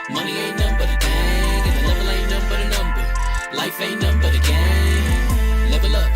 Money ain't nothing but a thing, and the level ain't nothing but a number. Life ain't nothing but a game. Level up,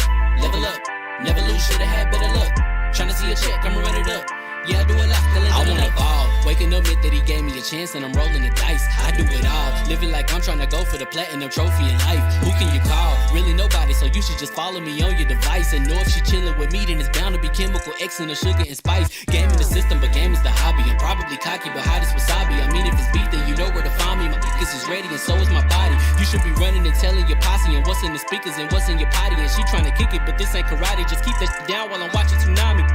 never lose, should've had better luck. Tryna see a check, I'ma run it up. Yeah, I do a lot, still ain't I wanna evolve. Waking up meant that he gave me a chance and I'm rolling the dice. I do it all, living like I'm trying to go for the platinum trophy in life. Who can you call? Really nobody, so you should just follow me on your device. And know if she chillin' with me, then it's bound to be chemical X and the sugar and spice. Game in the system, but game is the hobby. I'm probably cocky, but hot as wasabi. I mean, if it's beef, then you know where to find me. My niggas is ready and so is my body. You should be running and telling your posse and what's in the speakers and what's in your potty. And she trying to kick it, but this ain't karate. Just keep that shit down while I'm watching Tsunami.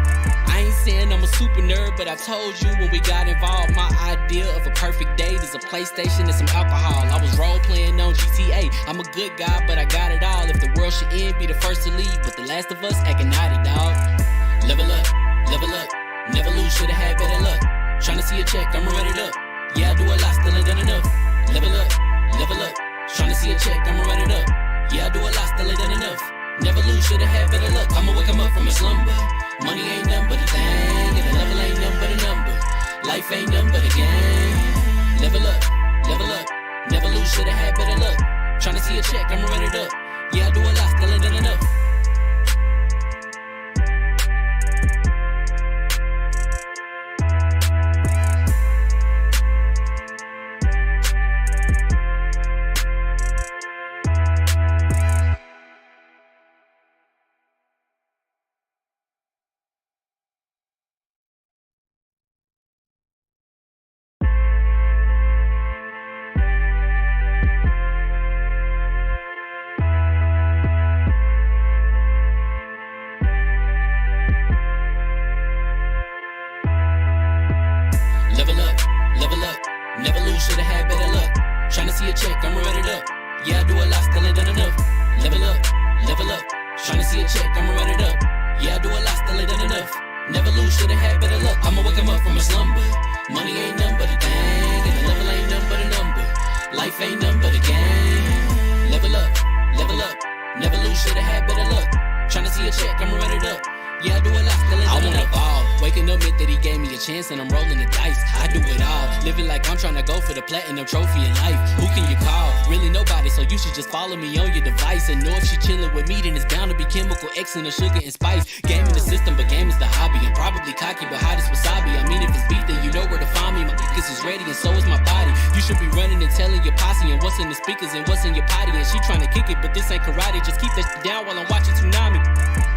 I ain't saying I'm a super nerd, but I've told you when we got involved, my idea of a perfect date is a PlayStation and some alcohol. I was role playing on GTA. I'm a good guy, but I got it all. If the world should end, be the first to leave, but the last of us acting naughty, dog. Level up, never lose, should've had better luck. Tryna see a check, I'ma run it up. Yeah, I do a lot, still ain't done enough. Level up, tryna see a check, I'ma run it up. Yeah, I do a lot, still ain't done enough. Never lose, should've had better luck. I'ma wake 'em up from a slumber. Money ain't nothing but a thing, and the level ain't nothing but a number. Life ain't nothing but a game. Level up, never lose, should've had better luck. Tryna see a check, I'ma run it up. Yeah, I do a lot, still ain't done enough. Level up, never lose, should've had better luck. Tryna see a check, I'ma run it up. Yeah, I do a lot, still ain't done enough. Level up, tryna see a check, I'ma run it up. Yeah, I do a lot, still ain't done enough. Never lose, should've had better luck. I'ma wake 'em up from a slumber. Money ain't nothing but a thing, and the level ain't nothing but a number. Life ain't nothing but a game. Level up, never lose, should've had better luck. Tryna see a check, I'ma run it up. Yeah, I do a lot, still ain't done enough. I wanna evolve. Waking up meant that he gave me a chance and I'm rolling the dice. I do it all, living like I'm trying to go for the platinum trophy in life. Who can you call? Really nobody, so you should just follow me on your device. And know if she chillin' with me, then it's bound to be chemical X and the sugar and spice. Game in the system, but game is the hobby. I'm probably cocky, but hot as wasabi. I mean, if it's beef, then you know where to find me. My niggas is ready and so is my body. You should be running and telling your posse and what's in the speakers and what's in your potty. And she trying to kick it, but this ain't karate. Just keep that shit down while I'm watching Tsunami.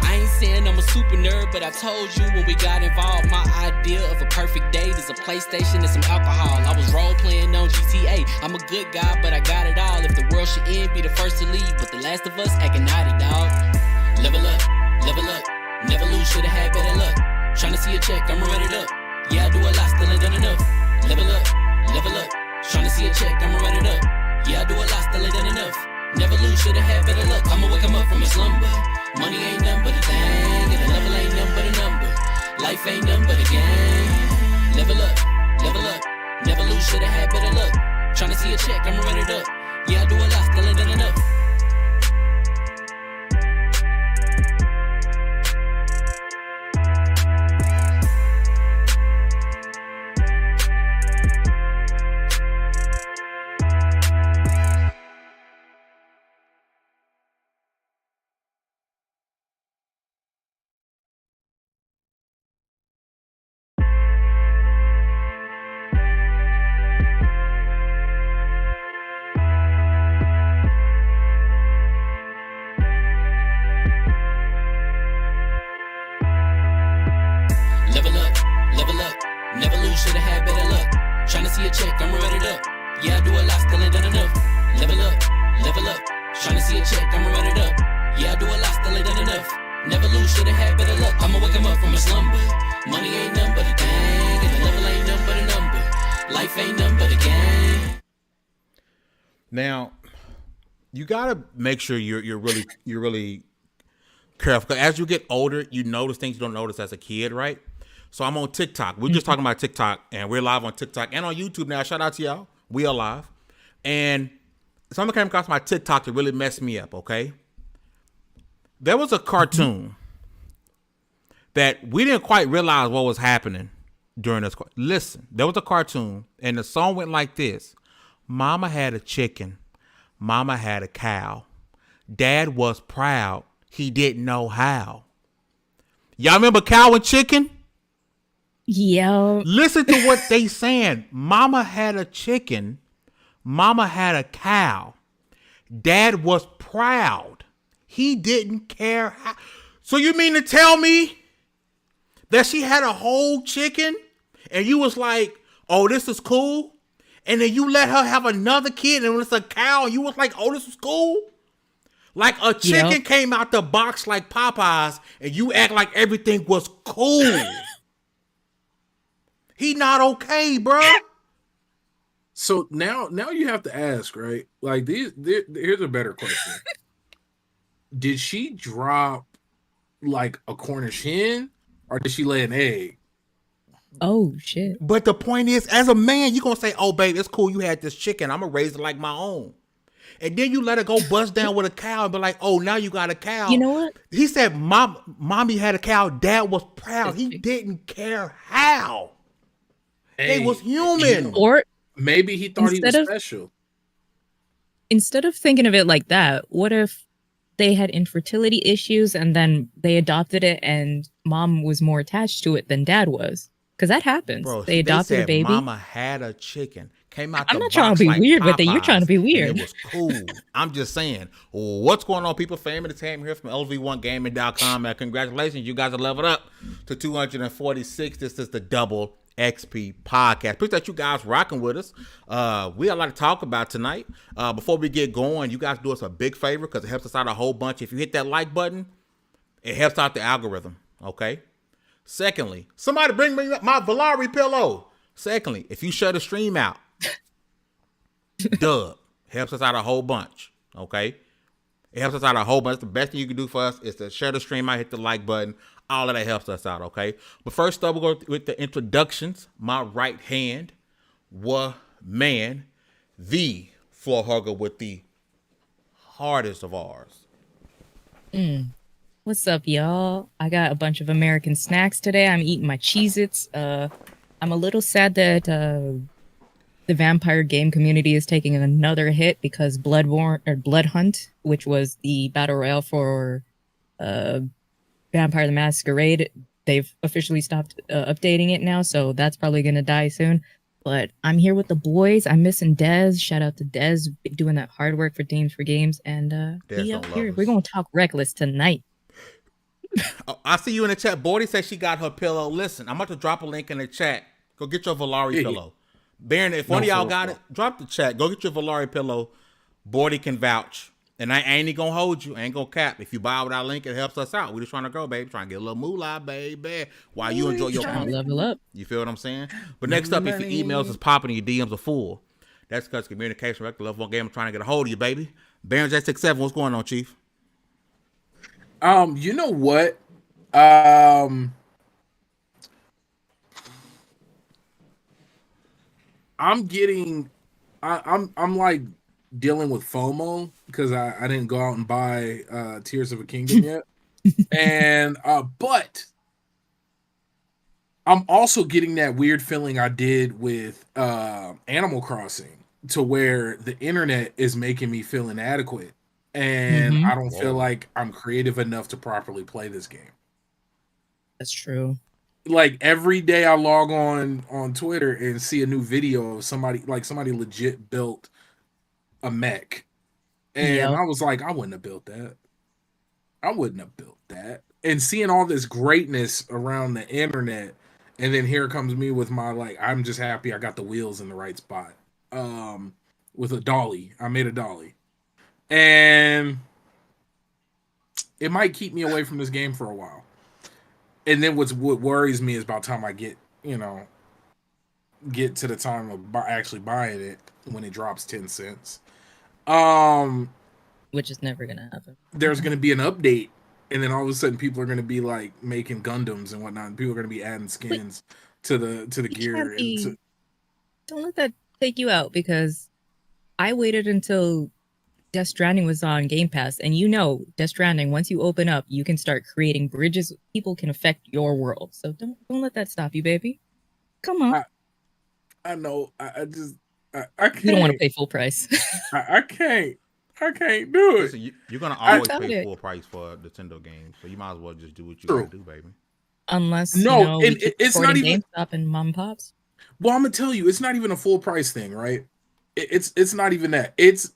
I ain't saying I'm a super nerd, but I've told you when we got involved, my idea of a perfect date is a PlayStation and some alcohol. I was role playing on GTA. I'm a good guy, but I got it all. If the world should end, be the first to leave, but the last of us acting naughty, dog. Level up, never lose, should've had better luck. Tryna see a check, I'ma run it up. Yeah, I do a lot, still ain't done enough. Level up, tryna see a check, I'ma run it up. Yeah, I do a lot, still ain't done enough. Never lose, should've had better luck. I'ma wake 'em up from a slumber. Money ain't nothing but a thing, and the level ain't nothing but a number. Life ain't nothing but a game. Level up, never lose, should've had better luck. Tryna see a check, I'ma run it up. Yeah, I do a lot, still ain't done enough. Never lose, should've had better luck. Tryna see a check, I'ma run it up. Yeah, I do a lot, still ain't done enough. Level up, tryna see a check, I'ma run it up. Yeah, I do a lot, still ain't done enough. Never lose, should've had better luck. I'ma wake 'em up from a slumber. Money ain't nothing but a thing, and the level ain't nothing but a number. Life ain't nothing but a game. Now, you gotta make sure you're really careful. 'Cause as you get older, you notice things you don't notice as a kid, right? So I'm on TikTok. We're just talking about TikTok, and we're live on TikTok and on YouTube now. Shout out to y'all. We are live. And something came across my TikTok that really messed me up, okay? There was a cartoon that we didn't quite realize what was happening during this. Listen, there was a cartoon, and the song went like this. Mama had a chicken. Mama had a cow. Dad was proud. He didn't know how. Y'all remember cow and chicken? Yeah. Listen to what they saying. Mama had a chicken. Mama had a cow. Dad was proud. He didn't care how. So you mean to tell me that she had a whole chicken and you was like, oh, this is cool? And then you let her have another kid and it's a cow and you was like, oh, this is cool? Like a chicken came out the box like Popeyes and you act like everything was cool. He not okay, bro. So now you have to ask, right? Like here's a better question. Did she drop like a Cornish hen or did she lay an egg? Oh shit. But the point is, as a man, you gonna say, oh babe, it's cool you had this chicken. I'm gonna raise it like my own. And then you let her go bust down with a cow and be like, oh, now you got a cow. You know what? He said, mommy had a cow. Dad was proud. He didn't care how. They was human. Or maybe he thought he was special. Instead of thinking of it like that, what if they had infertility issues and then they adopted it and mom was more attached to it than dad was? Because that happens. Bro, they adopted a baby. Mama had a chicken. Came out I'm the not trying to be like weird Popeyes, with it. You're trying to be weird. And it was cool. I'm just saying. What's going on, people? Fame Entertainment here from LV1Gaming.com. And congratulations, you guys are leveled up to 246. This is the Double XP podcast. Appreciate you guys rocking with us. We got a lot to talk about tonight. Before we get going, you guys do us a big favor because it helps us out a whole bunch. If you hit that like button, it helps out the algorithm. Okay. Secondly, somebody bring me my Valari pillow. Secondly, if you shut the stream out, dub helps us out a whole bunch. Okay. It helps us out a whole bunch. The best thing you can do for us is to share the stream out, hit the like button. All of that helps us out, okay? But first up, we'll go with the introductions. My right hand, man, the floor hugger with the hardest of ours. What's up, y'all? I got a bunch of American snacks today. I'm eating my Cheez-Its. I'm a little sad that the vampire game community is taking another hit because Blood Hunt, which was the battle royale for Vampire the Masquerade, they've officially stopped updating it now, so that's probably gonna die soon. But I'm here with the boys. I'm missing Dez. Shout out to Dez doing that hard work for Teams for Games, and we out here. We're gonna talk reckless tonight. I see you in the chat. Bordy says she got her pillow. Listen, I'm about to drop a link in the chat. Go get your Valari pillow. Baron, if one of y'all got it, drop the chat. Go get your Valari pillow. Bordy can vouch. And I ain't even gonna hold you. I ain't gonna cap. If you buy with our link, it helps us out. We just trying to grow, baby. Trying to get a little moolah, baby. While you enjoy your level up. You feel what I'm saying? But next up, if your emails is popping and your DMs are full, that's because communication record level 1 game. I'm trying to get a hold of you, baby. Baron J67, what's going on, Chief? You know what? I'm like dealing with FOMO because I didn't go out and buy Tears of a Kingdom yet. And but I'm also getting that weird feeling I did with Animal Crossing, to where the internet is making me feel inadequate and I don't feel like I'm creative enough to properly play this game. That's true. Like every day I log on Twitter and see a new video of somebody legit built a mech. And I was like, I wouldn't have built that. And seeing all this greatness around the internet, and then here comes me with my I'm just happy I got the wheels in the right spot. With a dolly. I made a dolly. And it might keep me away from this game for a while. And then what worries me is about the time I get to the time of actually buying it when it drops 10 cents. Which is never gonna happen. There's gonna be an update, and then all of a sudden people are gonna be like making Gundams and whatnot, and people are gonna be adding skins to the gear. Don't let that take you out, because I waited until Death Stranding was on Game Pass, and Death Stranding, once you open up, you can start creating bridges. People can affect your world, so don't let that stop you, baby. Come on. I know. I just I can't. You don't want to pay full price. I can't. I can't do it. Listen, you're gonna always Without pay it. full price for Nintendo games, so you might as well just do what you True. gotta do, baby. Unless No, we and keep it's not supporting even. GameStop and mom and pops. Well, I'm gonna tell you, it's not even a full price thing, right? It's not even that. It's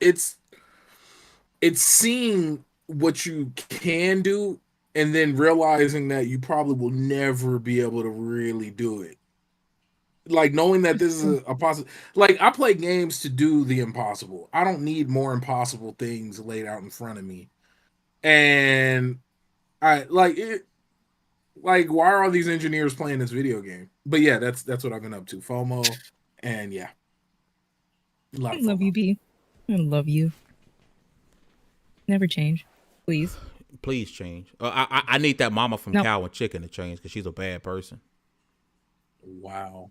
seeing what you can do and then realizing that you probably will never be able to really do it. Like knowing that this is a possible. Like I play games to do the impossible. I don't need more impossible things laid out in front of me. And I like it. Like, why are all these engineers playing this video game? But yeah, that's what I've been up to. FOMO, and yeah, a lot I of love you, FOMO. B. I love you. Never change, please. Please change. I need that mama from No. Cow and Chicken to change because she's a bad person. Wow,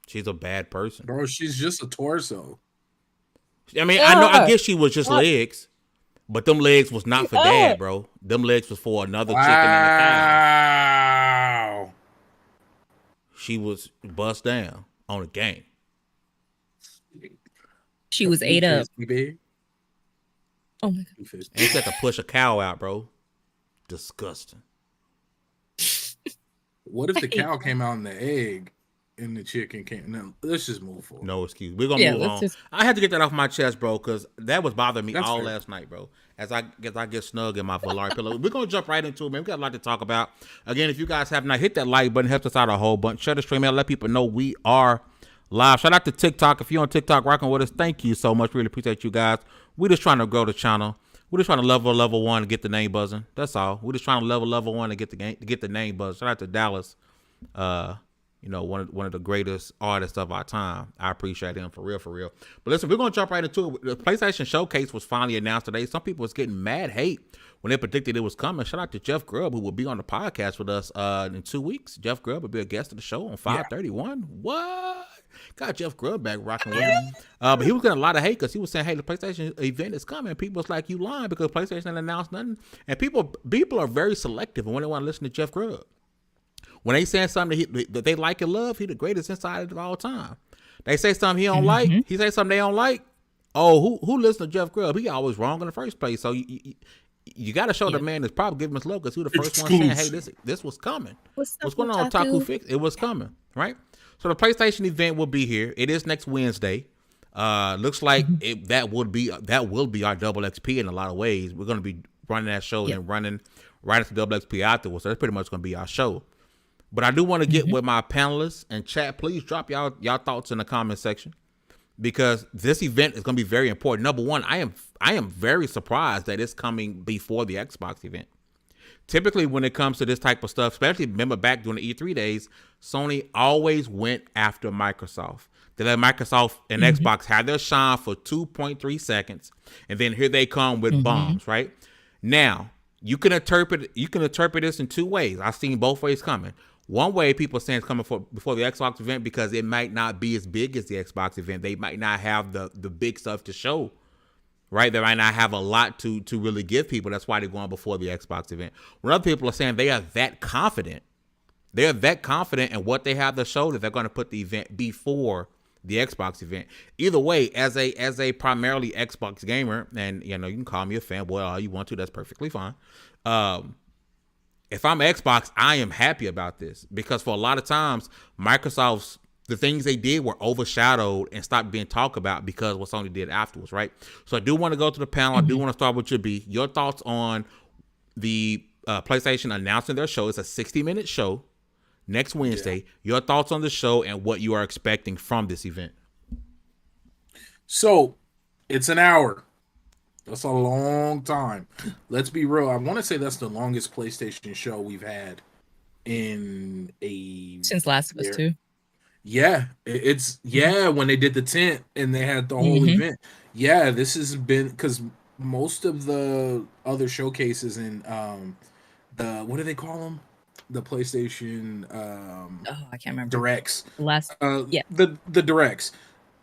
She's a bad person. bro, she's just a torso. I mean, I know. I guess she was just legs, but them legs was not for dad, bro. Them legs was for another chicken and a cow. Wow. She was bust down on a game. She was ate up. Oh my god. And she had to push a cow out, bro. Disgusting. What if the cow came out in the egg and the chicken came? No, let's just move forward. No excuse. We're gonna move on. I had to get that off my chest, bro, because that was bothering me all last night, bro. As I get snug in my Valari pillow. We're gonna jump right into it, man. We got a lot to talk about. Again, if you guys have not hit that like button, helps us out a whole bunch. Share the stream out, let people know we are live. Shout out to TikTok. If you're on TikTok rocking with us, thank you so much. Really appreciate you guys. We're just trying to grow the channel. We're just trying to level one and get the name buzzing. That's all. We're just trying to level one and get the name buzzing. Shout out to Dallas. You know, one of the greatest artists of our time. I appreciate him for real. But listen, we're gonna jump right into it. The PlayStation Showcase was finally announced today. Some people was getting mad hate when they predicted it was coming. Shout out to Jeff Grubb, who will be on the podcast with us in 2 weeks. Jeff Grubb will be a guest of the show on 531. What? Got Jeff Grubb back rocking with him. But he was getting a lot of hate because he was saying, hey, the PlayStation event is coming. People was like, you lying because PlayStation didn't announce nothing. And people are very selective when they want to listen to Jeff Grubb. When they say something that they like and love, he the greatest insider of all time. They say something he don't like, he say something they don't like. Oh, who listens to Jeff Grubb? He always wrong in the first place. So you got to show the man that's probably giving us love because he was the first one saying, hey, this was coming. What's going on, Taku Fix? It was coming, right? So the PlayStation event will be here. It is next Wednesday. Looks like that will be our double XP in a lot of ways. We're going to be running that show and running right into double XP afterwards. So that's pretty much going to be our show. But I do want to get with my panelists and chat. Please drop y'all thoughts in the comment section because this event is going to be very important. Number one, I am very surprised that it's coming before the Xbox event. Typically, when it comes to this type of stuff, especially remember back during the E3 days, Sony always went after Microsoft. They let Microsoft and Xbox have their shine for 2.3 seconds, and then here they come with bombs. Right now, you can interpret this in two ways. I've seen both ways coming. One way, people are saying it's coming before the Xbox event because it might not be as big as the Xbox event. They might not have the big stuff to show, right? They might not have a lot to really give people. That's why they're going before the Xbox event. When other people are saying they are that confident, in what they have to show that they're going to put the event before the Xbox event. Either way, as a primarily Xbox gamer, and you know you can call me a fanboy all you want to, that's perfectly fine. If I'm Xbox, I am happy about this because for a lot of times, the things they did were overshadowed and stopped being talked about because what Sony did afterwards, right? So I do want to go to the panel. I do want to start with your thoughts on the PlayStation announcing their show. It's a 60-minute show next Wednesday. Your thoughts on the show and what you are expecting from this event. So it's an hour. That's a long time. Let's be real. I want to say that's the longest PlayStation show we've had since Last of Us 2. Yeah, it's when they did the tent and they had the whole event. Yeah, this has been because most of the other showcases in the what do they call them? The PlayStation I can't remember. Directs. The Directs.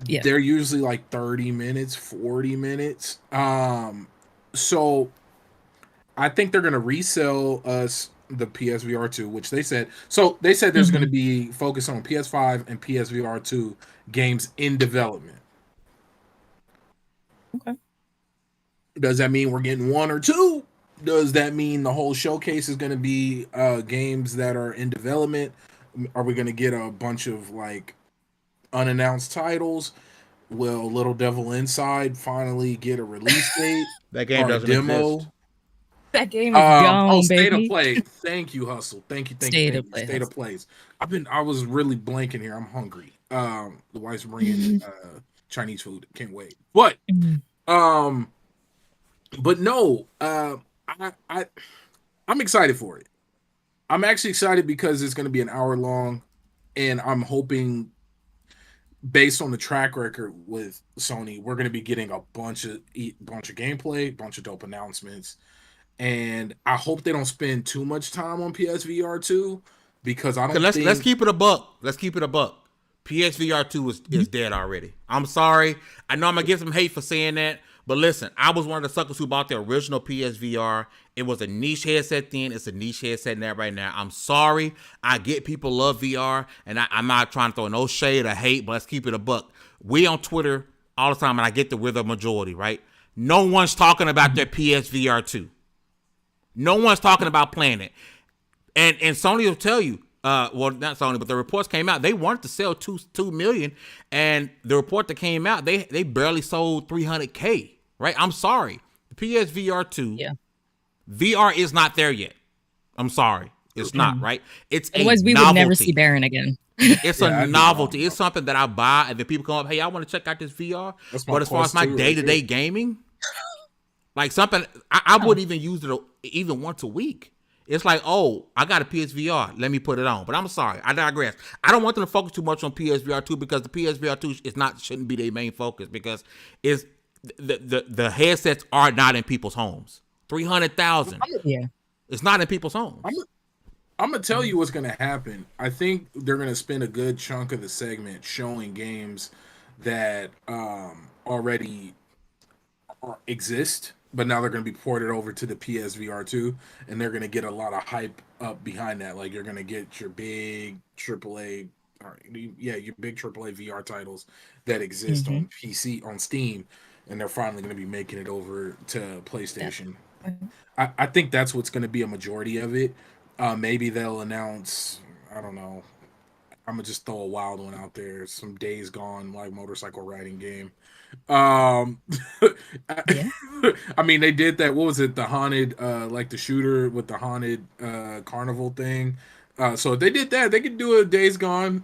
Yeah. They're usually like 30 minutes, 40 minutes. So I think they're going to resell us the PSVR 2, which they said there's going to be focus on PS5 and PSVR 2 games in development. Okay. Does that mean we're getting one or two? Does that mean the whole showcase is going to be games that are in development? Are we going to get a bunch of like unannounced titles? Will Little Devil Inside finally get a release date? That game or a doesn't demo? exist. That game is gone, State of baby. Play. Thank you, Hustle. Thank you. State of Play, State of Plays. I was really blanking here. I'm hungry. The wife's bringing Chinese food. Can't wait. But no, I'm excited for it. I'm actually excited because it's going to be an hour long, and I'm hoping, based on the track record with Sony, we're going to be getting a bunch of gameplay, bunch of dope announcements, and I hope they don't spend too much time on PSVR 2 because I don't. Let's keep it a buck. Let's keep it a buck. PSVR 2 is dead already. I'm sorry. I know I'm gonna get some hate for saying that, but listen, I was one of the suckers who bought the original PSVR. It was a niche headset then. It's a niche headset now right now. I'm sorry. I get people love VR, and I'm not trying to throw no shade or hate, but let's keep it a buck. We on Twitter all the time, and I get that we're the majority, right? No one's talking about their PSVR 2. No one's talking about playing it. And Sony will tell you, well, not Sony, but the reports came out. They wanted to sell 2 million, and the report that came out, they barely sold 300K. Right? I'm sorry. The PSVR 2, VR is not there yet. I'm sorry, it's not. Right? It's otherwise we would never see Baron again. It's a novelty. It's something that I buy, and then people come up, hey, I want to check out this VR. But as far as my day-to-day gaming, like something, I wouldn't even use it even once a week. It's like, oh, I got a PSVR. Let me put it on. But I'm sorry. I digress. I don't want them to focus too much on PSVR 2 because the PSVR 2 shouldn't be their main focus because it's the headsets are not in people's homes. 300,000. Yeah. It's not in people's homes. I'm going to tell you what's going to happen. I think they're going to spend a good chunk of the segment showing games that already exist, but now they're going to be ported over to the PSVR 2, and they're going to get a lot of hype up behind that. Like, you're going to get your big AAA, your big AAA VR titles that exist on PC, on Steam, and they're finally going to be making it over to PlayStation. I think that's what's going to be a majority of it. Maybe they'll announce, I don't know, I'm going to just throw a wild one out there, some Days Gone, like, motorcycle riding game. I mean, they did that. What was it? The haunted, like the shooter with the haunted carnival thing. So if they did that, they could do a Days Gone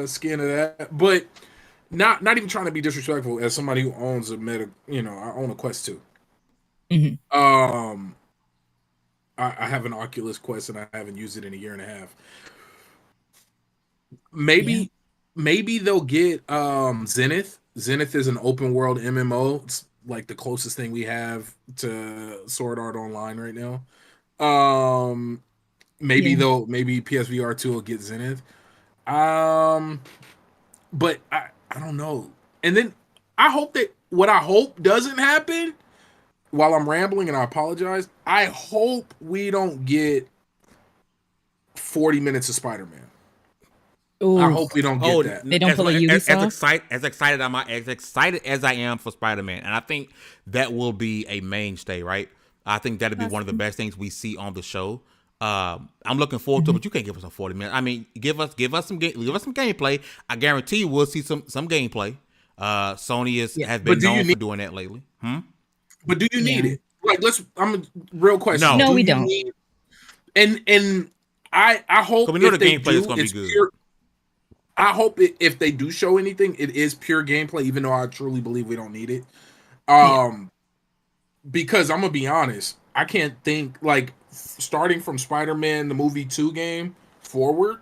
skin of that. But not even trying to be disrespectful. As somebody who owns a I own a Quest 2. I have an Oculus Quest and I haven't used it in a year and a half. Maybe they'll get Zenith. Zenith is an open world MMO. It's like the closest thing we have to Sword Art Online right now. Maybe PSVR 2 will get Zenith. But I don't know. And then I hope that what I hope doesn't happen, while I'm rambling, and I apologize, I hope we don't get 40 minutes of Spider-Man. Ooh. I hope we don't get that. They don't pull a Ubisoft? As excited as I am for Spider-Man, and I think that will be a mainstay, right? I think that'll be one of the best things we see on the show. I'm looking forward to it, but you can't give us a 40 minutes. I mean, give us some gameplay. I guarantee you we'll see some gameplay. Sony has been known for doing that lately. But do you need it? Like, I'm a real question. No, we don't. And I hope we know the gameplay is going to be good. I hope if they do show anything, it is pure gameplay, even though I truly believe we don't need it. Because I'm going to be honest, I can't think, like, starting from Spider-Man, the movie 2 game forward,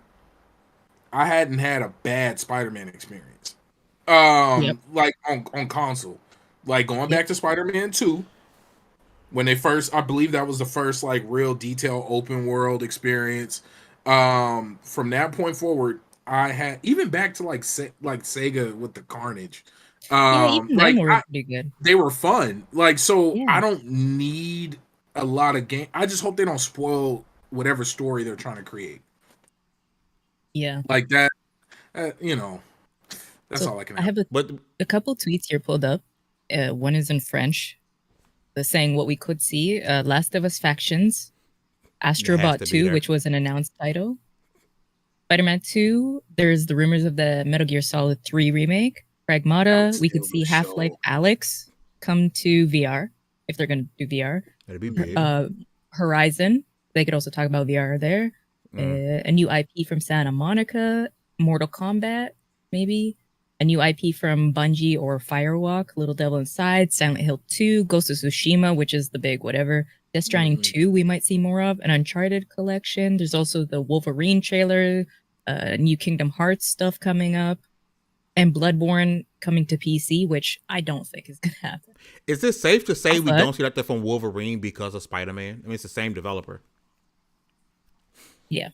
I hadn't had a bad Spider-Man experience. Like, on console. Like, going back to Spider-Man 2, when they first, I believe that was the first, like, real detailed open world experience. From that point forward, I had, even back to like Sega with the Carnage. Even them were pretty good. They were fun. Like, so I don't need a lot of game. I just hope they don't spoil whatever story they're trying to create. Yeah. Like that, you know, that's So all I can I have. have But a couple tweets here pulled up. One is in French, saying what we could see: Last of Us Factions, it has Astrobot to be 2, there. which was an announced title, Spider-Man 2. There's the rumors of the Metal Gear Solid 3 remake. That Pragmata. would We could steal see the Half-Life show. Alex come to VR if they're going to do VR. It'd be big. Horizon. They could also talk about VR there. A new IP from Santa Monica. Mortal Kombat, maybe. A new IP from Bungie or Firewalk. Little Devil Inside. Silent Hill 2. Ghost of Tsushima, which is the big whatever. Death Stranding 2 we might see more of. An Uncharted collection. There's also the Wolverine trailer. New Kingdom Hearts stuff coming up. And Bloodborne coming to PC, which I don't think is going to happen. Is it safe to say we But- don't see that from Wolverine because of Spider-Man? I mean, it's the same developer. Yeah.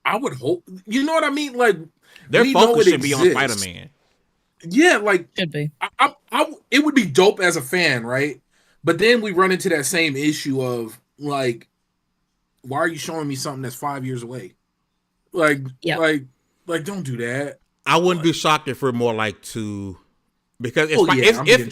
I would hope. You know what I mean? Like Their we know focus it should be on exists. Spider-Man. Yeah, like Should be. it would be dope as a fan, right? But then we run into that same issue of like, why are you showing me something that's 5 years away? Like, Yeah. like, don't do that. I wouldn't be shocked if we're more like to, because Oh, yeah, I'm being if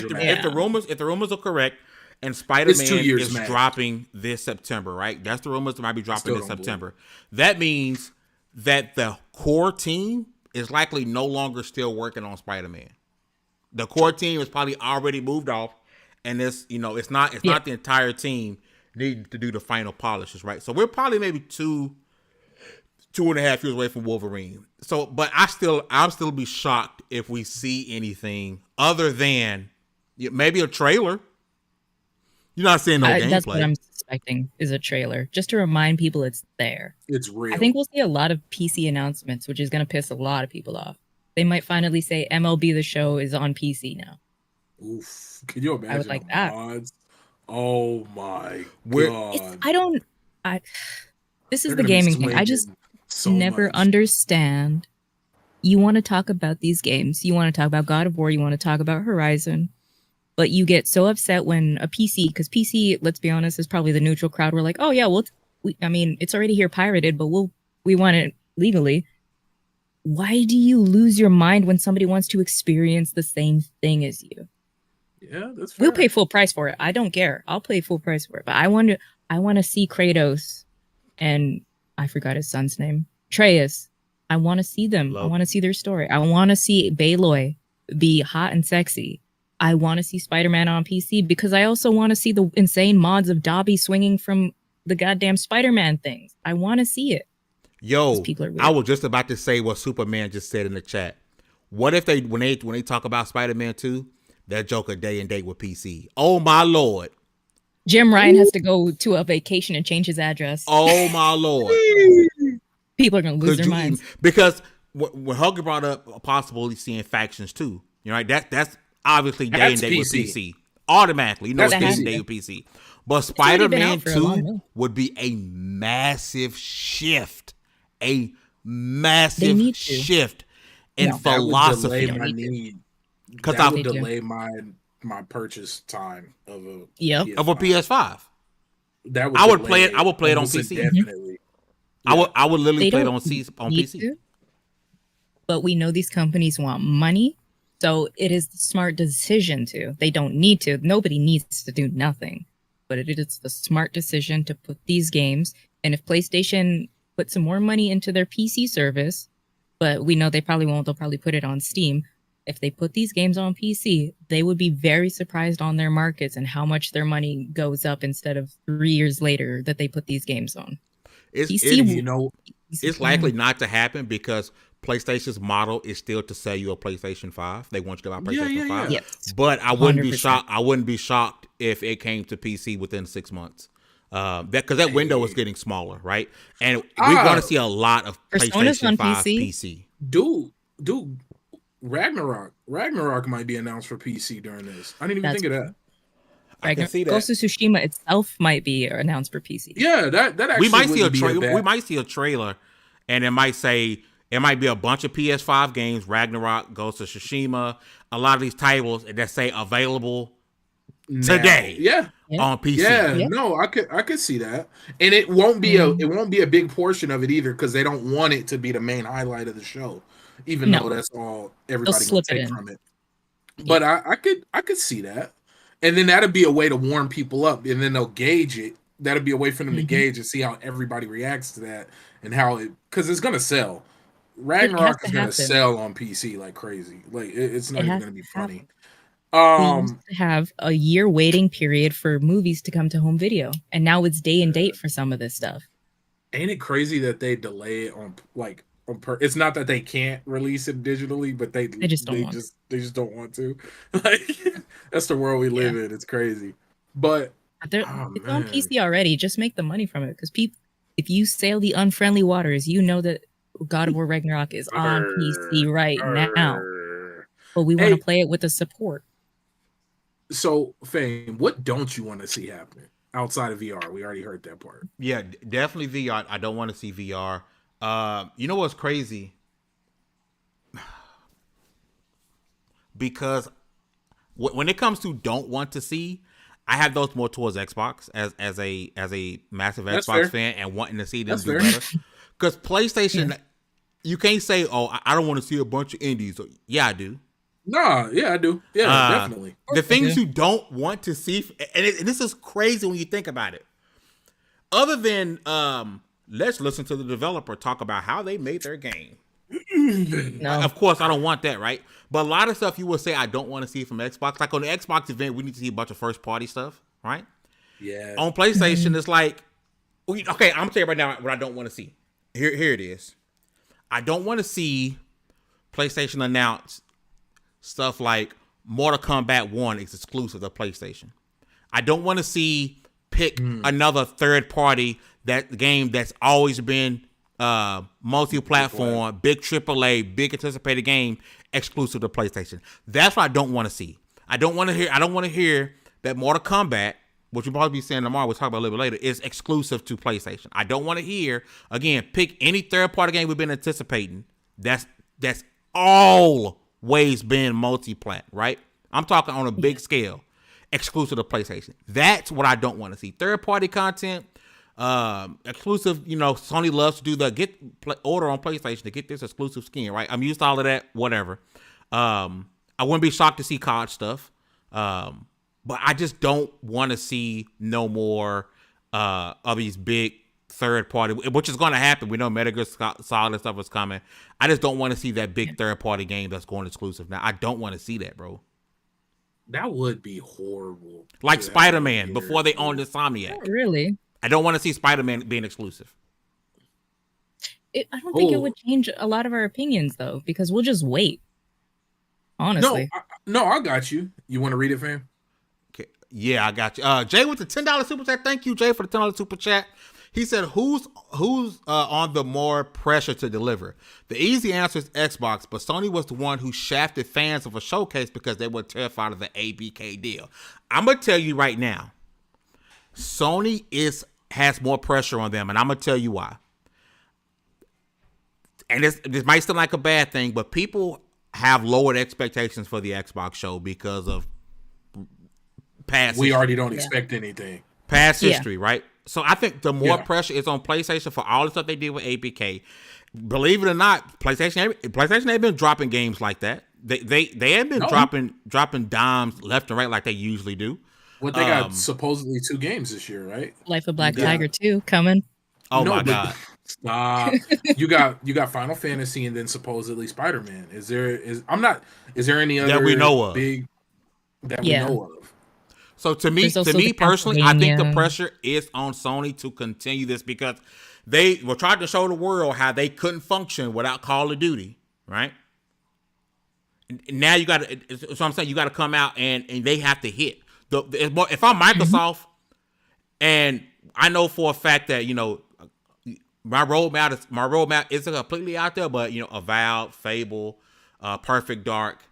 dramatic. the rumors are correct and It's Spider-Man 2 years, is man. dropping this September, right? That's the rumors that might be dropping still this don't believe September. That means that the core team is likely no longer still working on Spider-Man. The core team is probably already moved off, and it's it's not the entire team needing to do the final polishes, right? So we're probably maybe 2.5 years away from Wolverine. So, but I'll still be shocked if we see anything other than maybe a trailer. You're not seeing no gameplay. That's what I'm suspecting is a trailer, just to remind people it's there. It's real. I think we'll see a lot of PC announcements, which is going to piss a lot of people off. They might finally say MLB The Show is on PC now. Oof. Can you imagine? I would like the that. mods? Oh my We're- god! This is They're the gonna be gaming thing. I swinging just so never much. understand. You want to talk about these games. You want to talk about God of War. You want to talk about Horizon. But you get so upset when a PC, because PC, let's be honest, is probably the neutral crowd. We're like, oh yeah, I mean, it's already here pirated, but we want it legally. Why do you lose your mind when somebody wants to experience the same thing as you? Yeah, that's fair. We'll pay full price for it. I don't care. I'll pay full price for it. But I want to see Kratos and I forgot his son's name, Atreus. I want to see them. I want to see their story. I want to see Aloy be hot and sexy. I want to see Spider-Man on PC because I also want to see the insane mods of Dobby swinging from the goddamn Spider-Man things. I want to see it. Yo, People are weird. I was just about to say what Superman just said in the chat. What if when they talk about Spider-Man 2, that Joker day and date with PC? Oh my lord. Jim Ryan has to go to a vacation and change his address. Oh my lord. People are going to lose their minds. Because when Hugger brought up possibly seeing factions too, right? That's obviously day and date with PC. Automatically, it's day and date with PC. But Spider-Man 2 would be a massive shift. A massive shift in philosophy. Because that would delay my purchase time of a PS5. That would I would play it. I would play it on PC. Definitely. I would literally play it on PC. But we know these companies want money, so it is the smart decision to. They don't need to. Nobody needs to do nothing, but it is the smart decision to put these games. And if PlayStation put some more money into their PC service, but we know they probably won't. They'll probably put it on Steam. If they put these games on PC, they would be very surprised on their markets and how much their money goes up instead of 3 years later that they put these games on. It's likely not to happen because PlayStation's model is still to sell you a PlayStation 5. They want you to buy PlayStation 5. Yes. But I wouldn't be shocked. I wouldn't be shocked if it came to PC within 6 months. Because that window is getting smaller, right? And we're going to see a lot of PlayStation 5 PC. Dude, Ragnarok might be announced for PC during this. I didn't even think of that. I can see that. Ghost of Tsushima itself might be announced for PC. Yeah, that actually we might see a trailer. We might see a trailer, and it might be a bunch of PS5 games: Ragnarok, Ghost of Tsushima, a lot of these titles that say available today. Yeah. On PC. Yeah, no, I could see that. And it won't be a big portion of it either, because they don't want it to be the main highlight of the show, even though that's all everybody gonna take from it. But I could see that. And then that'd be a way to warm people up, and then they'll gauge it. That'd be a way for them to gauge and see how everybody reacts to that, and how it, because it's gonna sell. Ragnarok is gonna sell on PC like crazy. Like it's not even gonna be funny. We used to have a year waiting period for movies to come to home video, and now it's day and date for some of this stuff. Ain't it crazy that they delay it on it's not that they can't release it digitally, but they just don't want to. Like that's the world we live in. It's crazy. But it's on PC already. Just make the money from it, because people, if you sail the unfriendly waters, you know that God of War Ragnarok is on PC right now. But we want to play it with the support. So, Fame, what don't you want to see happen outside of VR? We already heard that part. Yeah, definitely VR. I don't want to see VR. You know what's crazy? Because when it comes to don't want to see, I have those more towards Xbox as a massive Xbox fan and wanting to see them do better. Because PlayStation, you can't say, "Oh, I don't want to see a bunch of indies." Yeah, I do. Nah, yeah, I do. Yeah, definitely. The things you don't want to see, and this is crazy when you think about it. Other than let's listen to the developer talk about how they made their game. No. Of course, I don't want that, right? But a lot of stuff you will say I don't want to see from Xbox. Like on the Xbox event, we need to see a bunch of first party stuff, right? Yeah. On PlayStation, it's like, okay, I'm gonna tell you right now what I don't want to see. Here it is. I don't want to see PlayStation announce stuff like Mortal Kombat 1 is exclusive to PlayStation. I don't want to see pick another third party game that's always been multi-platform, big AAA, big anticipated game exclusive to PlayStation. That's what I don't want to see. I don't want to hear that Mortal Kombat, which we'll probably be saying tomorrow, we'll talk about a little bit later, is exclusive to PlayStation. I don't want to hear, again, pick any third party game we've been anticipating that's always been multi-plat, right? I'm talking on a big scale, exclusive to PlayStation. That's what I don't want to see. Third-party content, exclusive. You know, Sony loves to do the order on PlayStation to get this exclusive skin, right? I'm used to all of that. Whatever. I wouldn't be shocked to see COD stuff, but I just don't want to see no more of these big third party, which is going to happen. We know Metal Gear Solid stuff is coming. I just don't want to see that big third party game that's going exclusive now. I don't want to see that, bro. That would be horrible. Like Spider-Man before they owned Insomniac. Not really. I don't want to see Spider-Man being exclusive. I don't think it would change a lot of our opinions, though, because we'll just wait. Honestly. No, I got you. You want to read it, fam? Okay. Yeah, I got you. Jay with the $10 super chat. Thank you, Jay, for the $10 super chat. He said, who's on the more pressure to deliver? The easy answer is Xbox, but Sony was the one who shafted fans of a showcase because they were terrified of the ABK deal. I'm going to tell you right now, Sony has more pressure on them, and I'm going to tell you why. And this might seem like a bad thing, but people have lowered expectations for the Xbox show because of past history. Already don't expect anything. Past history, right? So I think the more pressure is on PlayStation for all the stuff they did with ABK. Believe it or not, PlayStation ain't been dropping games like that. They have been dropping dimes left and right like they usually do. What they got supposedly 2 games this year, right? Life of Black Tiger 2 coming. Oh my god! Stop. You got Final Fantasy and then supposedly Spider-Man. Is there any other that we know of big that we know of? So to me personally, I think the pressure is on Sony to continue this because they were trying to show the world how they couldn't function without Call of Duty, right? Now you got to, so I'm saying you got to come out and they have to hit. If I'm Microsoft, and I know for a fact that my roadmap isn't completely out there, but Avowed, Fable, Perfect Dark,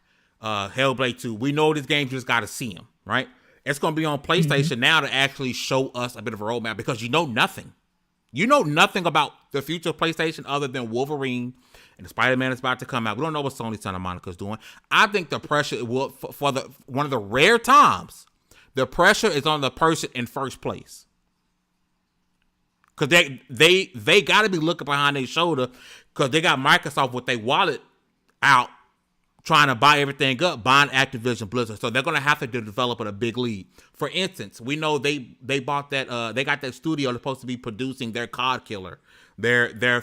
Hellblade 2, we know these games, you just got to see them, right? It's going to be on PlayStation now to actually show us a bit of a roadmap because you know nothing. You know nothing about the future of PlayStation other than Wolverine and Spider-Man is about to come out. We don't know what Sony Santa Monica's doing. I think the pressure will for one of the rare times The pressure is on the person in first place. Because they got to be looking behind their shoulder because they got Microsoft with their wallet out trying to buy everything up, buying Activision Blizzard. So they're going to have to develop at a big lead. For instance, we know they bought that, they got that studio that's supposed to be producing their COD killer, their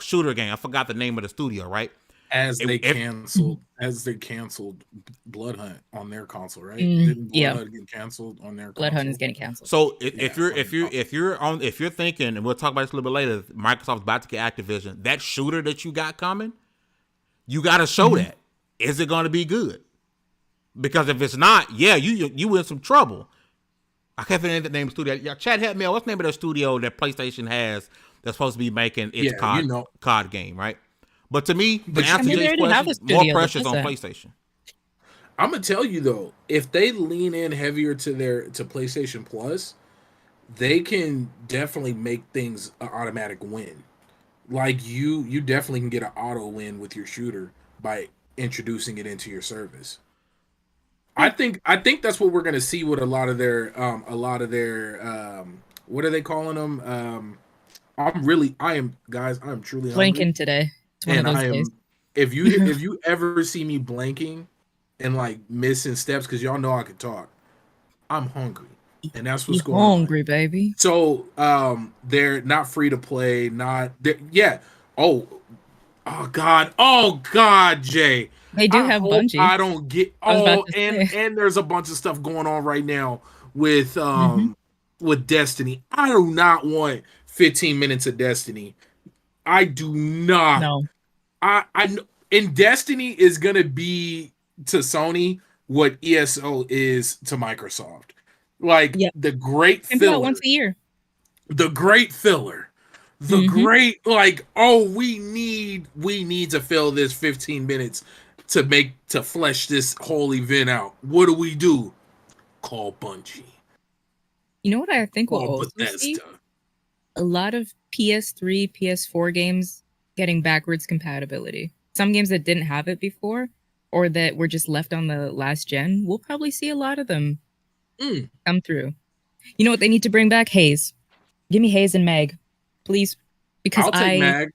shooter game. I forgot the name of the studio, right? As they canceled Blood Hunt on their console, right? Didn't Blood Hunt get canceled on their Blood console? Hunt is getting canceled. So if you're thinking, and we'll talk about this a little bit later, Microsoft's about to get Activision, that shooter that you got coming, you got to show that. Is it going to be good? Because if it's not, you in some trouble. I can't think of the name of the studio. Yeah, Chad, help me out. What's the name of the studio that PlayStation has that's supposed to be making its COD game, right? But to me, the answer to this question, more pressure is on PlayStation. I'm gonna tell you though, if they lean in heavier to PlayStation Plus, they can definitely make things an automatic win. Like you definitely can get an auto win with your shooter by introducing it into your service. I think that's what we're gonna see with a lot of their what are they calling them? I am truly blanking hungry. today. And I am if you ever see me blanking and like missing steps, because y'all know I can talk, I'm hungry. And that's what's going on. Hungry, baby. So they're not free to play, Oh God, Jay. They do have Bungie. I don't get and there's a bunch of stuff going on right now with Destiny. I do not want 15 minutes of Destiny. I do not. No. In Destiny is gonna be to Sony what ESO is to Microsoft. Like the great filler once a year. The great filler. The great we need to fill this 15 minutes to flesh this whole event out. What do? Call Bungie. You know what I think we'll also see? A lot of PS3, PS4 games getting backwards compatibility. Some games that didn't have it before or that were just left on the last gen, we'll probably see a lot of them come through. You know what they need to bring back? Haze. Give me Haze and Mag, please. Because I'll take Mag.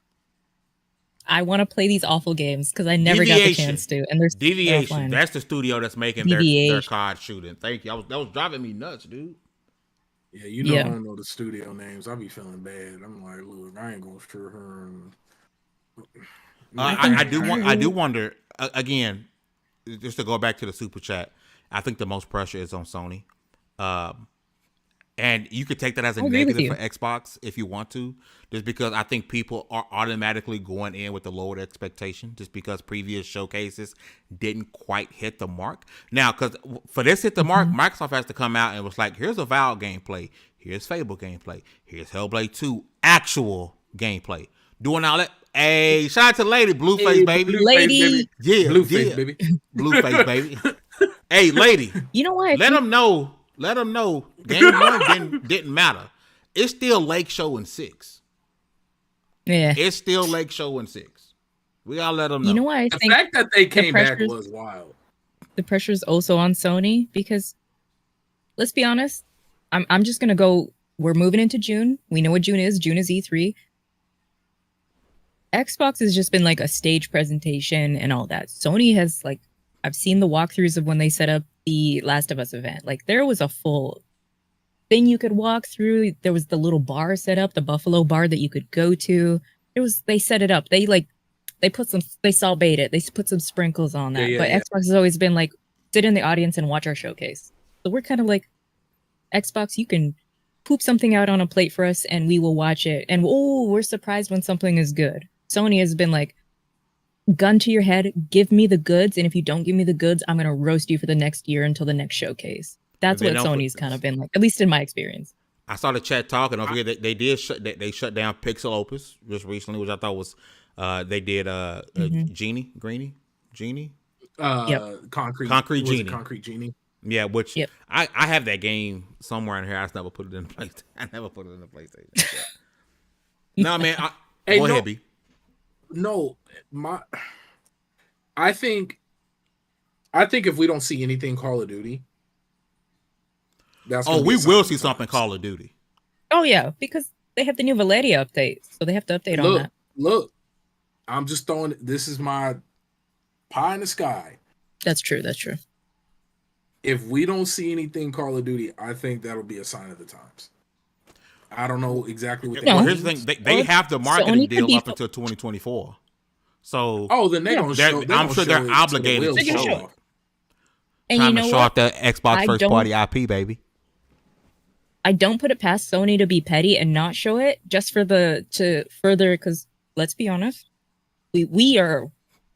I want to play these awful games because I never got the chance to. And there's Deviation. That's the studio that's making their COD shooting. Thank you. That was driving me nuts, dude. Yeah, I don't know the studio names. I be feeling bad. I'm like, look, I ain't gonna screw her. I do wonder again, just to go back to the super chat. I think the most pressure is on Sony, and you could take that as a negative for Xbox if you want to, just because I think people are automatically going in with the lowered expectation, just because previous showcases didn't quite hit the mark. Now, because for this hit the mark, Microsoft has to come out and was like, here's a Valve gameplay, here's Fable gameplay, here's Hellblade 2 actual gameplay. Doing all that. Hey, shout out to Lady, Blueface baby. Lady. Yeah, Blueface baby. Blueface baby. Hey, Lady. You know what? Let them know. Game 1 didn't matter. It's still Lake Show in 6. Yeah. It's still Lake Show in 6. We gotta let them know. You know what I think? The fact that they came back was wild. The pressure's also on Sony because, let's be honest, I'm just gonna go. We're moving into June. We know what June is. June is E3. Xbox has just been like a stage presentation and all that. Sony has I've seen the walkthroughs of when they set up the Last of Us event. Like there was a full thing you could walk through. There was the little bar set up, the Buffalo bar that you could go to. They set it up. They Salt Bae it. They put some sprinkles on that. But Xbox has always been like, sit in the audience and watch our showcase. So we're kind of like, Xbox, you can poop something out on a plate for us and we will watch it. And we're surprised when something is good. Sony has been like, gun to your head, give me the goods, and if you don't give me the goods, I'm gonna roast you for the next year until the next showcase. That's what Sony's kind of been like, at least in my experience. I saw the chat talking. Don't forget that they shut down Pixel Opus just recently, which I thought was they did Genie. Concrete Genie. Yeah, which I have that game somewhere in here. I just never put it in the PlayStation. I never put it in the PlayStation. No, man. Go ahead, B. No, I think if we don't see anything Call of Duty, That's Oh, gonna be we a sign will of see the something times. Call of Duty. Oh yeah, because they have the new Valeria update, so they have to update on that. Look, I'm just throwing. This is my pie in the sky. That's true. That's true. If we don't see anything Call of Duty, I think that'll be a sign of the times. I don't know exactly what that Well, No. here's the means. thing: they Well, have the Sony marketing could deal be up until 2024. So, Oh, then they're Yeah. gonna show. I'm sure they're obligated to They're gonna show show it. And Trying you know to show what? off that Xbox I first don't- party IP, baby. I don't put it past Sony to be petty and not show it just for to further, because let's be honest, we are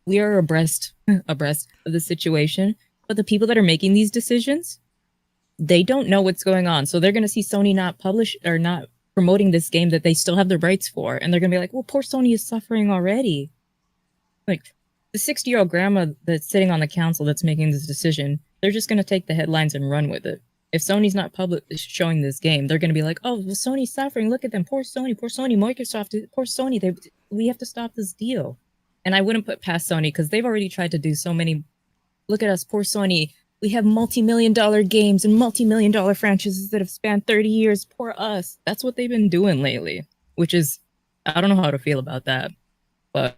abreast of the situation, but the people that are making these decisions, they don't know what's going on, so they're going to see Sony not publish or not promoting this game that they still have the rights for, and they're going to be like, well, poor Sony is suffering already. Like the 60-year-old grandma that's sitting on the council that's making this decision, they're just going to take the headlines and run with it. If Sony's not showing this game, they're going to be like, oh, well, Sony's suffering. Look at them. Poor Sony, Microsoft, poor Sony. We have to stop this deal. And I wouldn't put past Sony because they've already tried to do so many. Look at us, poor Sony. We have multi-million-dollar games and multi-million-dollar franchises that have spanned 30 years. Poor us. That's what they've been doing lately, which is, I don't know how to feel about that. But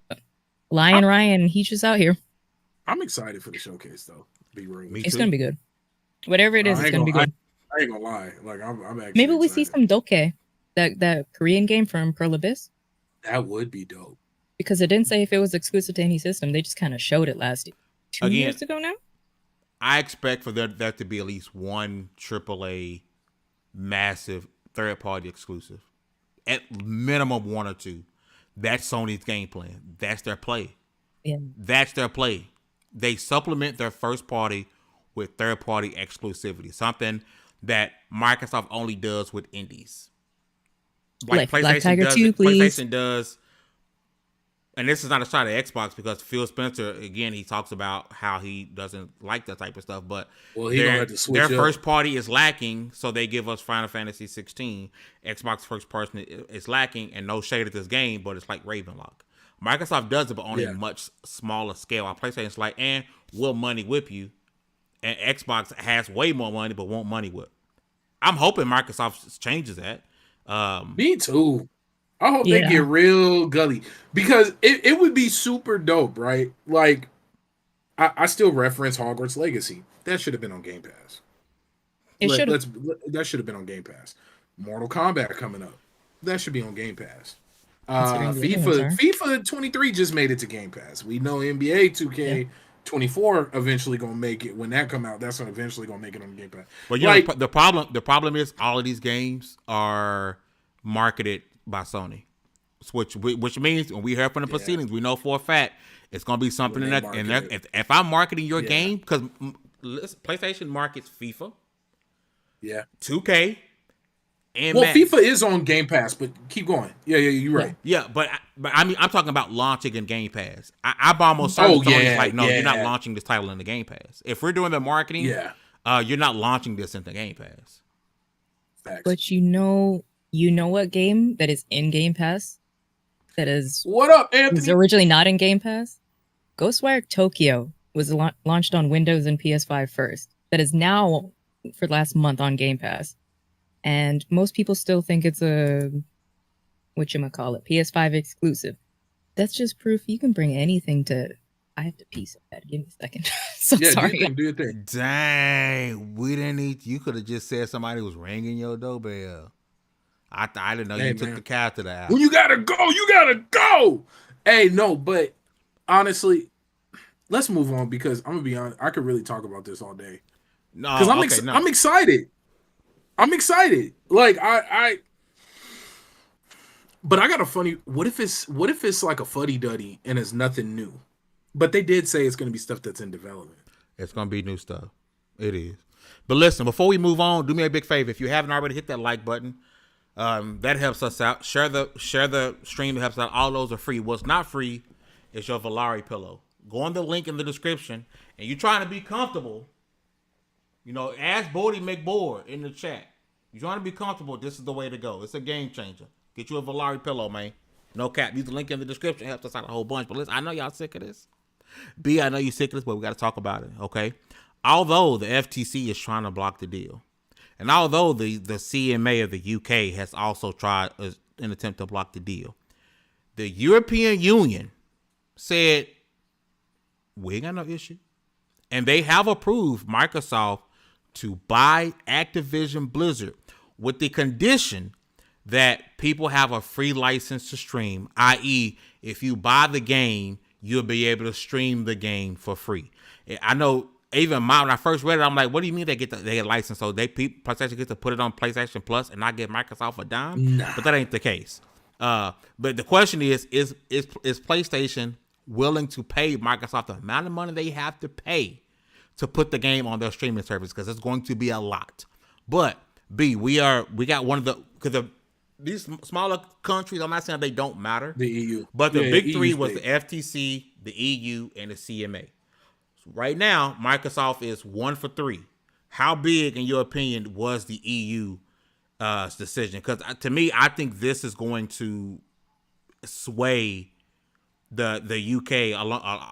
Ryan, he's just out here. I'm excited for the showcase, though. Be real. It's going to be good. Whatever it is, it's going to be good. I ain't gonna lie. Like I'm actually Maybe we see excited. some TOTK, that Korean game from Pearl Abyss, That would be dope. because it didn't say if it was exclusive to any system. They just kind of showed it last 2 Again, years ago now. I expect for there to be at least one AAA massive third party exclusive. At minimum one or two. That's Sony's game plan. That's their play. Yeah. That's their play. They supplement their first party with third party exclusivity. Something that Microsoft only does with indies. Like Black PlayStation Tiger does 2, it. please. PlayStation does. And this is not a shot at Xbox because Phil Spencer, again, he talks about how he doesn't like that type of stuff. But Well, he gonna have to switch their up. first party is lacking, so they give us Final Fantasy 16. Xbox first person is lacking, and no shade at this game, but it's like Ravenlock. Microsoft does it, but on a much smaller scale. While PlayStation's like, we'll money whip you. And Xbox has way more money, but won't money whip. I'm hoping Microsoft changes that. Me too. I hope they get real gully because it would be super dope, right? Like, I still reference Hogwarts Legacy. That should have been on Game Pass. It should have. That should have been on Game Pass. Mortal Kombat coming up. That should be on Game Pass. Considering the others are. FIFA 23 just made it to Game Pass. We know NBA 2K24 eventually gonna make it. When that come out, that's eventually gonna make it on Game Pass. But you know, the problem is all of these games are marketed by Sony, which means when we hear from the proceedings, we know for a fact it's gonna be something in that. And if I'm marketing your game, because PlayStation markets FIFA, 2K, and FIFA is on Game Pass, but keep going. Yeah, you're right. Yeah, but I mean, I'm talking about launching in Game Pass. I'm almost certain Sony's like, no, you're not launching this title in the Game Pass. If we're doing the marketing, you're not launching this in the Game Pass. Facts. But you know what game that is in Game Pass? That is what up, Anthony? Was originally not in Game Pass. Ghostwire Tokyo was launched on Windows and PS5 first. That is now for last month on Game Pass, and most people still think it's a PS5 exclusive. That's just proof you can bring anything to. I have to pee so bad. Give me a second. So sorry. Do your thing. Dang, we didn't need. You could have just said somebody was ringing your doorbell. I didn't know you took the cat to the house. When you gotta go. Hey, no, but honestly, let's move on because I'm gonna be honest. I could really talk about this all day. No, because I'm excited. I'm excited. Like but I got a funny. What if it's like a fuddy duddy and it's nothing new? But they did say it's gonna be stuff that's in development. It's gonna be new stuff. It is. But listen, before we move on, do me a big favor. If you haven't already, hit that like button. That helps us out. Share the stream. It helps out. All those are free. What's not free is your Valari pillow. Go on the link in the description, and you're trying to be comfortable. You know, ask Bodie McBoard in the chat. You're trying to be comfortable. This is the way to go. It's a game changer. Get you a Valari pillow, man. No cap. Use the link in the description. It helps us out a whole bunch. But listen, I know y'all sick of this. B, I know you're sick of this, but we got to talk about it. Okay. Although the FTC is trying to block the deal, And although the CMA of the UK has also tried an attempt to block the deal, the European Union said, we ain't got no issue. And they have approved Microsoft to buy Activision Blizzard with the condition that people have a free license to stream, i.e., if you buy the game, you'll be able to stream the game for free. I know even when I first read it, I'm like, what do you mean they get a license? So PlayStation gets to put it on PlayStation Plus and not give Microsoft a dime? Nah. But that ain't the case. But the question is PlayStation willing to pay Microsoft the amount of money they have to pay to put the game on their streaming service? Because it's going to be a lot. But B, we got one of the, because these smaller countries, I'm not saying they don't matter. The EU. But the big three EU's was big. the FTC, the EU, and the CMA. So right now, Microsoft is 1 for 3. How big, in your opinion, was the EU decision? Because to me, I think this is going to sway the UK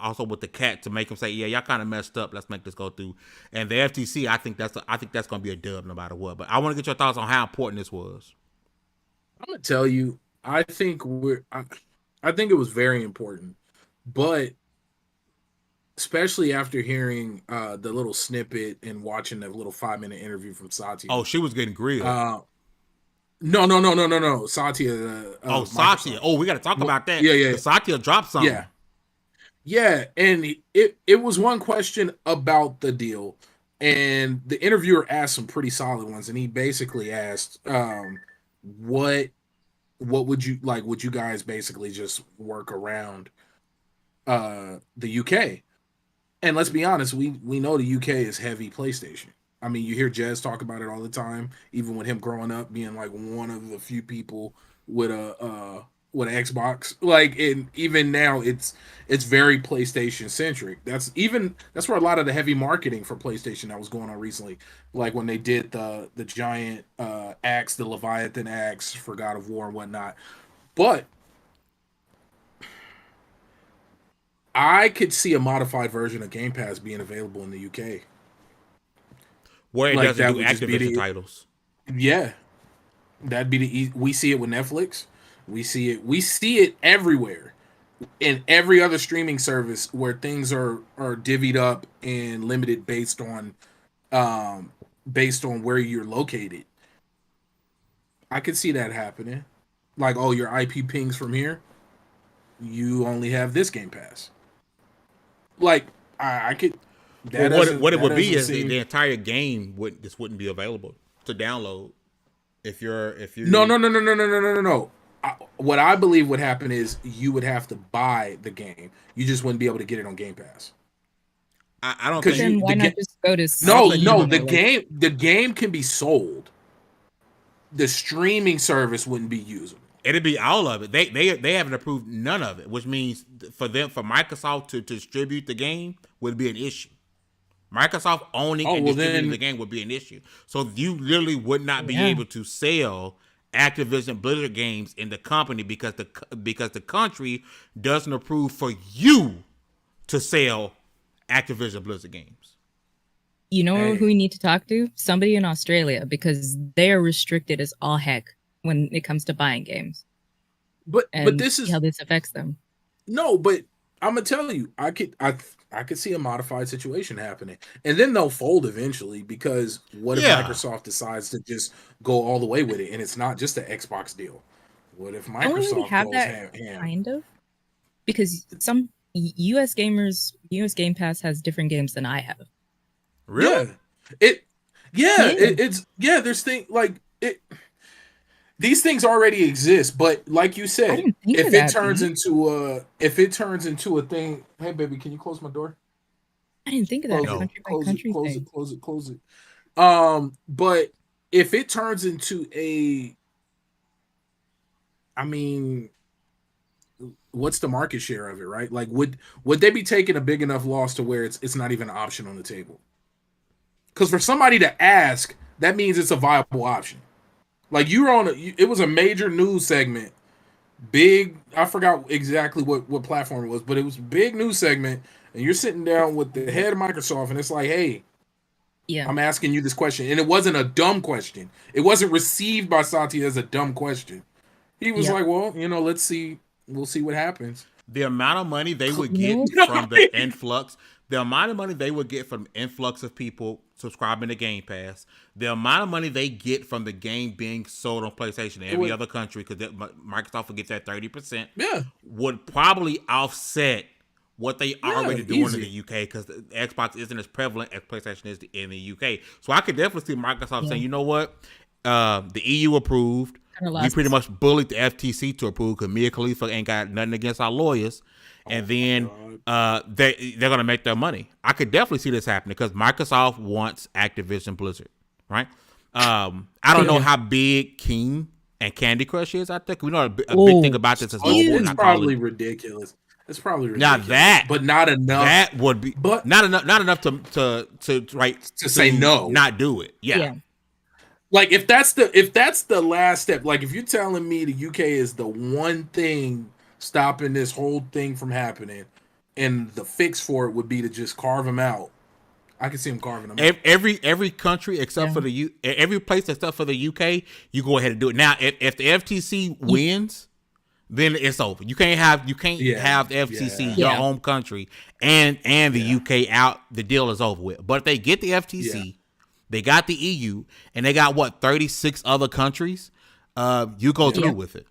also with the CAT to make them say, yeah, y'all kind of messed up. Let's make this go through. And the FTC, I think that's going to be a dub no matter what. But I want to get your thoughts on how important this was. I'm gonna tell you, I think it was very important, but especially after hearing the little snippet and watching that little 5-minute interview from Satya. Oh, she was getting grilled. No. Satya. Satya. Oh, we got to talk about that. Yeah. Satya dropped something. Yeah, and it was one question about the deal, and the interviewer asked some pretty solid ones, and he basically asked, what would you like? Would you guys basically just work around the UK? And let's be honest, we know the UK is heavy PlayStation. I mean, you hear Jez talk about it all the time, even with him growing up being like one of the few people with an Xbox. Like, and even now it's very PlayStation centric. That's where a lot of the heavy marketing for PlayStation that was going on recently, like when they did the giant axe, the Leviathan axe for God of War and whatnot. But I could see a modified version of Game Pass being available in the UK. Where it Like, doesn't that do would just be Activision titles. Yeah, that'd be we see it with Netflix. We see it everywhere, in every other streaming service where things are divvied up and limited based on where you're located. I could see that happening. Like, oh, your IP pings from here, you only have this Game Pass. Like, I could. What it would be is the entire game wouldn't be available to download if you're No. What I believe would happen is you would have to buy the game. You just wouldn't be able to get it on Game Pass. I don't But think. then why not just go to The game can be sold. The streaming service wouldn't be usable. It'd be all of it. They haven't approved none of it, which means for Microsoft to distribute the game would be an issue. Microsoft owning and distributing the game would be an issue. So you literally would not be able to sell Activision Blizzard games in the company because the country doesn't approve for you to sell Activision Blizzard games. You know who we need to talk to? Somebody in Australia, because they are restricted as all heck when it comes to buying games. But this is how this affects them. No, but I'm gonna tell you, I could see a modified situation happening, and then they'll fold eventually. Because what if Microsoft decides to just go all the way with it, and it's not just an Xbox deal? What if Microsoft have goes that ham? Kind of, because some US Game Pass has different games than I have. Really? There's things like it. These things already exist, but like you said, if it turns into a thing, hey baby, can you close my door? I didn't think of that. Close it. But if it turns into what's the market share of it, right? Like, would they be taking a big enough loss to where it's not even an option on the table? Because for somebody to ask, that means it's a viable option. Like, it was a major news segment, big. I forgot exactly what platform it was, but it was a big news segment, and you're sitting down with the head of Microsoft, and it's like, hey, Yeah. I'm asking you this question, and it wasn't a dumb question. It wasn't received by Satya as a dumb question. He was like, "Well, let's see. We'll see what happens." The amount of money they would get No. from the influx, the amount of money they would get from influx of people subscribing to Game Pass, the amount of money they get from the game being sold on PlayStation and every other country, because Microsoft will get that 30%, would probably offset what they already doing in the UK, because the Xbox isn't as prevalent as PlayStation is in the UK. So I could definitely see Microsoft saying, you know what, the EU approved. We pretty much bullied the FTC to approve because Mia Khalifa ain't got nothing against our lawyers, and then they're gonna make their money. I could definitely see this happening because Microsoft wants Activision Blizzard, right? I don't know how big King and Candy Crush is. I think we know a big thing about this is it's probably ridiculous. It's probably ridiculous. Now but not enough. That would be, but not enough to say no, not do it. Yeah. Like if that's the last step, like if you're telling me the UK is the one thing stopping this whole thing from happening, and the fix for it would be to just carve them out, I can see them carving them out. Every country except for every place except for the UK, you go ahead and do it. Now, if the FTC wins, then it's over. You can't have the FTC your home country and the UK out. The deal is over with. But if they get the FTC. They got the EU, and they got 36 other countries. You go through with it.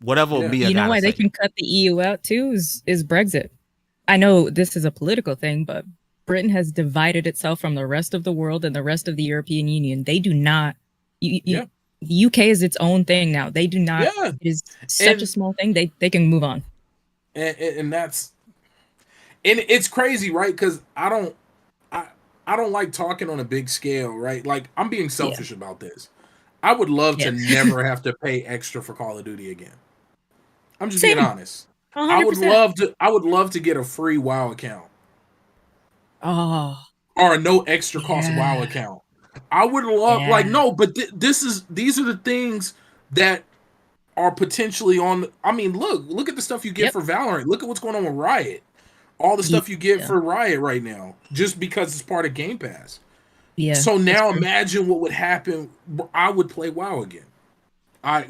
Whatever Mia You know why they can cut the EU out too is Brexit. I know this is a political thing, but Britain has divided itself from the rest of the world and the rest of the European Union. They do not. The UK is its own thing now. They do not. It is such a small thing. They can move on. And that's, and it's crazy, right? Because I don't like talking on a big scale, right? Like, I'm being selfish about this. I would love to never have to pay extra for Call of Duty again. I'm just being honest. 100%. I would love to get a free WoW account. Oh. Or a no extra cost WoW account. I would love but these are the things that are potentially on. I mean, look at the stuff you get for Valorant. Look at what's going on with Riot. All the stuff you get for Riot right now, just because it's part of Game Pass. Yeah. So now imagine what would happen. I would play WoW again.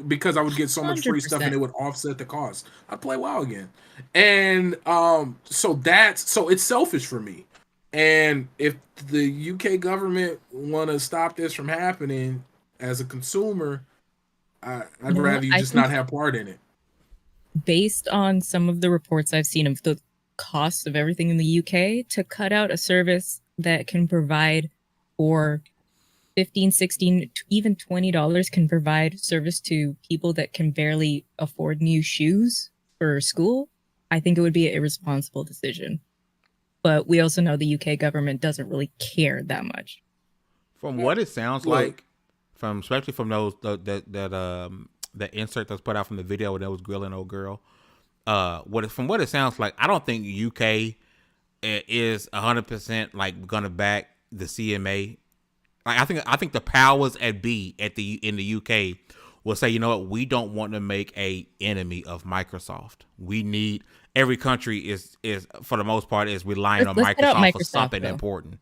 Because I would get so much free stuff and it would offset the cost. I'd play WoW again. And so it's selfish for me. And if the UK government want to stop this from happening as a consumer, I'd rather you just not have part in it. Based on some of the reports I've seen of the cost of everything in the UK, to cut out a service that can provide for $15, $16, even $20 can provide service to people that can barely afford new shoes for school, I think it would be an irresponsible decision. But we also know the UK government doesn't really care that much. From what it sounds like, especially from those that insert that's put out from the video where they was grilling old girl. From what it sounds like, I don't think UK is 100% like gonna back the CMA. Like I think the powers at be in the UK will say, you know what, we don't want to make a enemy of Microsoft. We need every country is for the most part is relying on Microsoft for something important.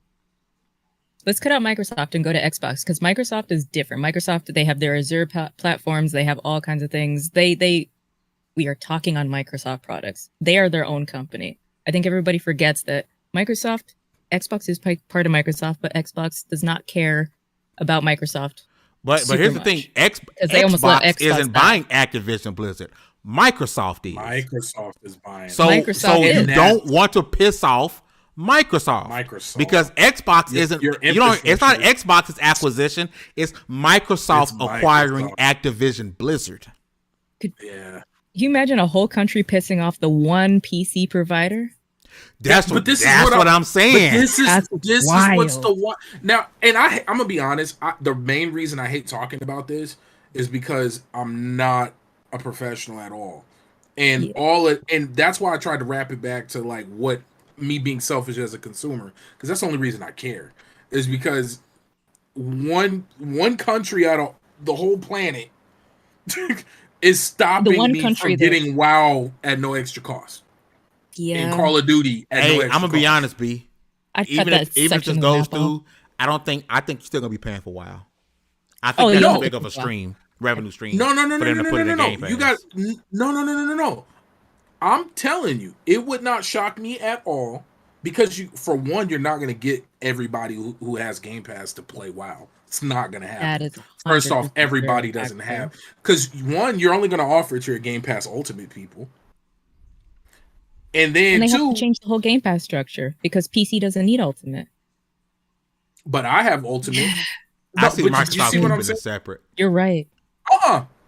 Let's cut out Microsoft and go to Xbox, because Microsoft is different. Microsoft, they have their Azure platforms, they have all kinds of things. We are talking on Microsoft products. They are their own company. I think everybody forgets that Xbox is part of Microsoft, but Xbox does not care about Microsoft. But here's the thing: Xbox isn't buying Activision Blizzard. Microsoft is. Microsoft is buying. So you don't want to piss off Microsoft because Xbox isn't. It's not Xbox's acquisition. It's Microsoft acquiring Activision Blizzard. Can you imagine a whole country pissing off the one PC provider? That's what I'm saying. This is what's the one now. And I'm gonna be honest. The main reason I hate talking about this is because I'm not a professional at all, and and that's why I tried to wrap it back to like what me being selfish as a consumer, because that's the only reason I care, is because one country out of the whole planet is stopping me from getting WoW at no extra cost. Yeah, in Call of Duty. I'm gonna be honest, B. Even if this goes through, I think you're still gonna be paying for WoW. I think that's too big of a revenue stream. No. For them to put it in Game Pass. You got no. I'm telling you, it would not shock me at all because for one, you're not gonna get everybody who has Game Pass to play WoW. It's not gonna happen. That is First off, everybody doesn't have because one, you're only gonna offer it to your Game Pass Ultimate people. And then they two, have to change the whole Game Pass structure because PC doesn't need Ultimate. But I have Ultimate. I see Microsoft keeping it separate. You're right.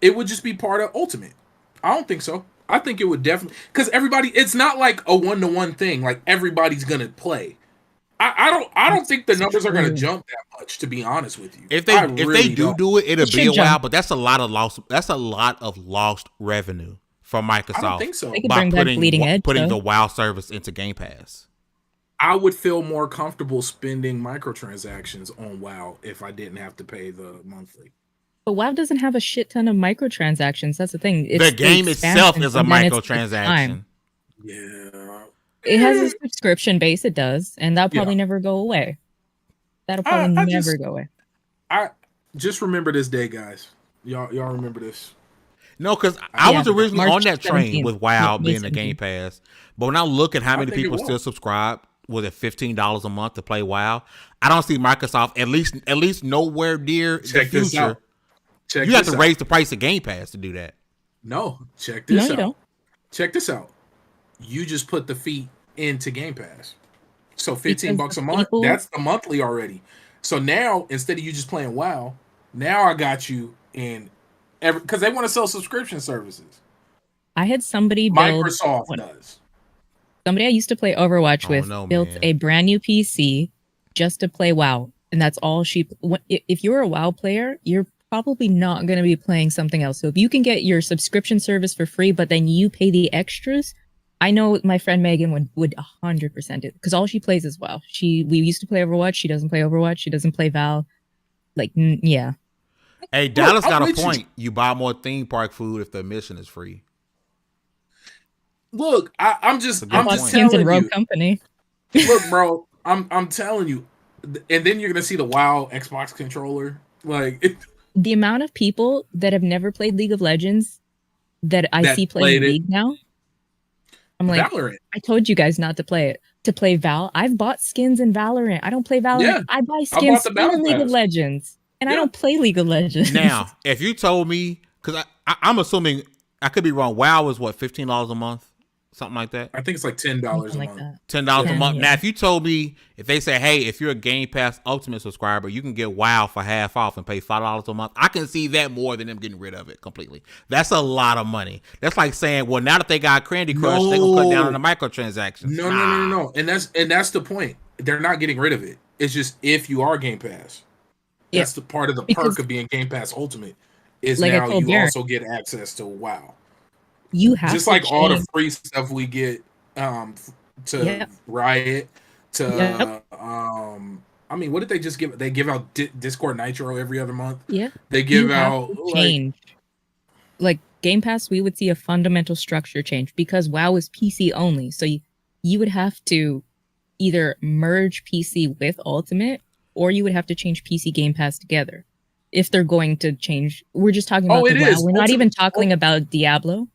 It would just be part of Ultimate. I don't think so. I think it would definitely because everybody. It's not like a 1-to-1 thing. Like everybody's gonna play. I don't think the numbers are gonna jump that much. To be honest with you, if they do it, it'll be a while. But that's a lot of lost. That's a lot of lost revenue from Microsoft. I don't think so. By putting the WoW service into Game Pass. I would feel more comfortable spending microtransactions on WoW if I didn't have to pay the monthly. But WoW doesn't have a shit ton of microtransactions. That's the thing. The game itself is a microtransaction. Yeah. It has a subscription base, it does, and that'll probably never go away. That'll probably never go away. I just remember this day, guys. Y'all remember this? No, because I was originally on that train with WoW being a Game Pass. But when I look at how many people still subscribe, was it $15 a month to play WoW? I don't see Microsoft at least nowhere near the future. You have to raise the price of Game Pass to do that. No, check this out. You don't. Check this out. You just put the fee into Game Pass. So $15 a month, that's the monthly already. So now, instead of you just playing WoW, now I got you in because they want to sell subscription services. I had somebody build... Microsoft does. Somebody I used to play Overwatch with built a brand new PC just to play WoW. And that's all she... If you're a WoW player, you're probably not going to be playing something else. So if you can get your subscription service for free, but then you pay the extras... I know my friend Megan would 100% it because all she plays is WoW. We used to play Overwatch. She doesn't play Overwatch. She doesn't play Val. Yeah. Hey, Dallas got a point. You buy more theme park food if the admission is free. Look, I'm just telling you. Rogue Company. Look, bro, I'm telling you, and then you're gonna see the WoW Xbox controller. The amount of people that have never played League of Legends that I see playing League now. I'm like, Valorant. I told you guys not to play it. To play Val, I've bought skins in Valorant. I don't play Valorant. Yeah, I buy skins in League of Legends, and I don't play League of Legends. Now, if you told me, because I'm assuming I could be wrong. WoW is what, $15 a month, something like that. I think it's like $10 a month. $10 a month. Yeah. Now, if you told me, if they say, hey, if you're a Game Pass Ultimate subscriber, you can get WoW for half off and pay $5 a month, I can see that more than them getting rid of it completely. That's a lot of money. That's like saying, well, now that they got Candy Crush, they're gonna cut down on the microtransactions. No. And that's the point. They're not getting rid of it. It's just if you are Game Pass. That's the part of the perk of being Game Pass Ultimate is now you also get access to WoW. You have just like all the free stuff we get to Riot to I mean, what did they just give? They give out Discord Nitro every other month. Yeah, they give out change. Like Game Pass, we would see a fundamental structure change because WoW is PC only. So you would have to either merge PC with Ultimate, or you would have to change PC Game Pass together. If they're going to change, we're just talking about the WoW. We're not even talking about Diablo.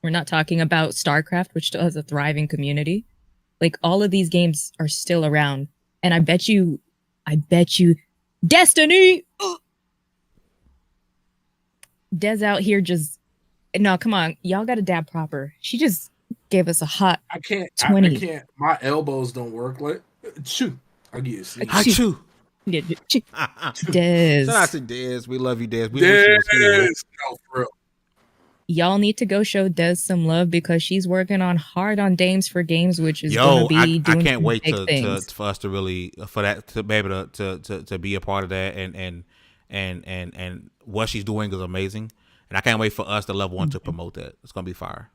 We're not talking about StarCraft, which still has a thriving community. Like all of these games are still around. And I bet you Destiny Des out here no, come on. Y'all got to dab proper. She just gave us a hot 20. I can't. My elbows don't work. Like, chew. I get it. I chew. Des. Shout out to Des. We love you, Des. No, for real. Y'all need to go show Des some love because she's working hard on Dames for Games, which is going to be doing I can't wait for us to really to be able to be a part of that and what she's doing is amazing, and I can't wait for us to level one to promote that. It's gonna be fire.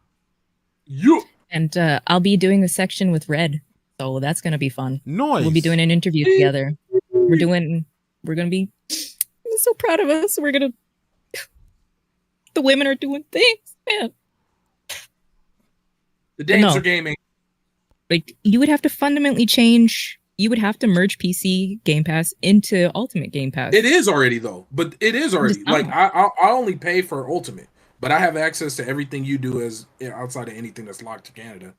Yeah. And I'll be doing a section with Red, so that's gonna be fun. Nice. We'll be doing an interview together. We're gonna be. I'm so proud of us. The women are doing things, man. The dames are gaming. Like you would have to fundamentally change you would have to merge PC Game Pass into Ultimate Game Pass. It is already though, but it is already It's like not. I only pay for Ultimate, but I have access to everything you do as outside of anything that's locked to Canada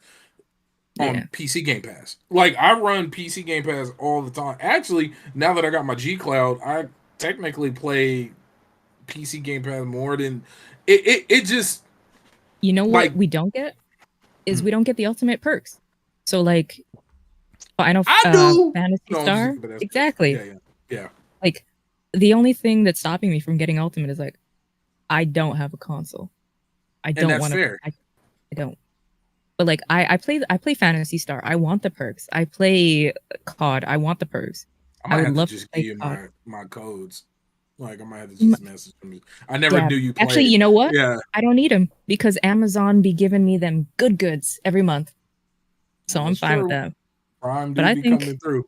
on Yeah. PC Game Pass. Like I run PC Game Pass all the time. Actually, now that I got my G Cloud, I technically play PC Game Pass more than it just You know what like we don't get is we don't get the ultimate perks. So like Final I do. Fantasy No, I'm just Star, kidding, but that's- exactly. yeah. Like the only thing that's stopping me from getting ultimate is like I don't have a console. I And don't that's want to. fair. I don't. But like I play Fantasy Star. I want the perks. I play COD. I want the perks. I might would have love to just play give you COD. my codes. Like I might have to just message them. I never Yeah. knew you play. Actually, you know what? Yeah. I don't need them because Amazon be giving me them good goods every month. So I'm That's fine with true. that. Prime But do I be think coming through.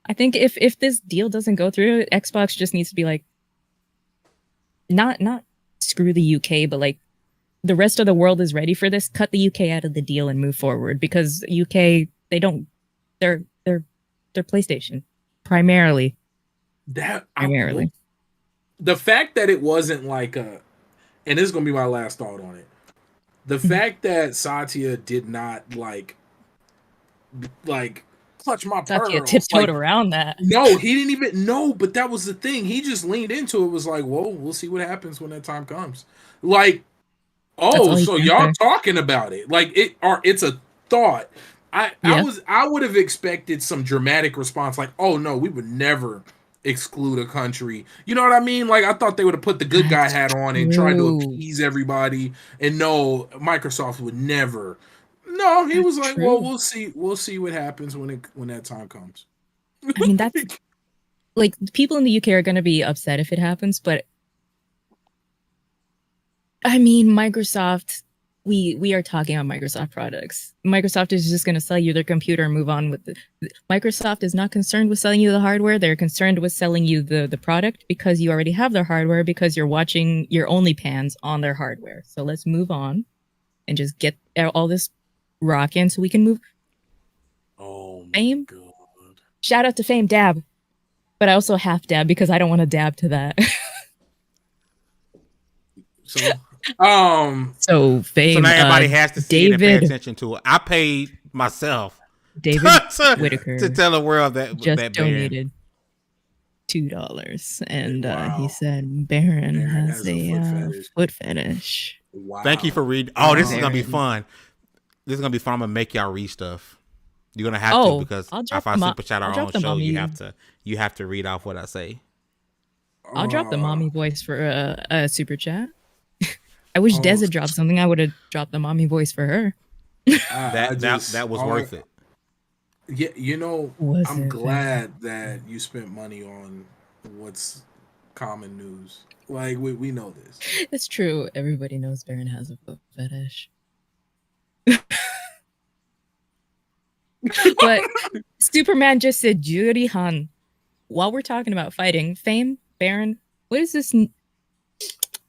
I think if this deal doesn't go through, Xbox just needs to be like not screw the UK, but like the rest of the world is ready for this. Cut the UK out of the deal and move forward because UK they're PlayStation primarily. Primarily. The fact that it wasn't like a, and this is gonna be my last thought on it. The fact that Satya did not like clutch my Satya pearls. tiptoed Like, around that. no, he didn't even know. But that was the thing. He just leaned into it. Was like, whoa, we'll see what happens when that time comes. Like, That's all oh, he so can y'all say. talking about it? Like it's a thought. Yeah. I would have expected some dramatic response, like, oh no, we would never exclude a country. You know what I mean? Like I thought they would have put the good guy That's hat on and tried to true. appease everybody. And no, Microsoft would never. No, he That's was like, true. well, we'll see what happens when that time comes. I mean, that's like people in the UK are going to be upset if it happens, but I mean, Microsoft, we are talking about Microsoft products. Microsoft is just going to sell you their computer and move on with it. Microsoft is not concerned with selling you the hardware. They're concerned with selling you the product because you already have their hardware because you're watching your OnlyPans on their hardware. So let's move on and just get all this rocking so we can move. Oh my Fame? god. Shout out to Fame Dab. But I also half dab because I don't want to dab to that. So Fame. So Fame. So now everybody has to see it and pay David attention to it. I paid myself David to Whitaker tell the world that just that Baron. donated $2, and Wow. he said Baron Baron has has a a foot fetish. Wow. Thank you for reading. Oh, this is gonna be Baron. fun. This is gonna be fun. I'm gonna make y'all read stuff. You're gonna have Oh, to because I'll drop if I the super chat I'll our drop own the show, mommy. you have to read off what I say. I'll drop the mommy voice for a super chat. I wish Des had dropped something. I would have dropped the mommy voice for her. That was worth it. Yeah, you know, Was I'm it, glad that you spent money on what's common news. Like we know this. It's true. Everybody knows Baron has a foot fetish. But Superman just said Juri Han. While we're talking about fighting, Fame, Baron, what is this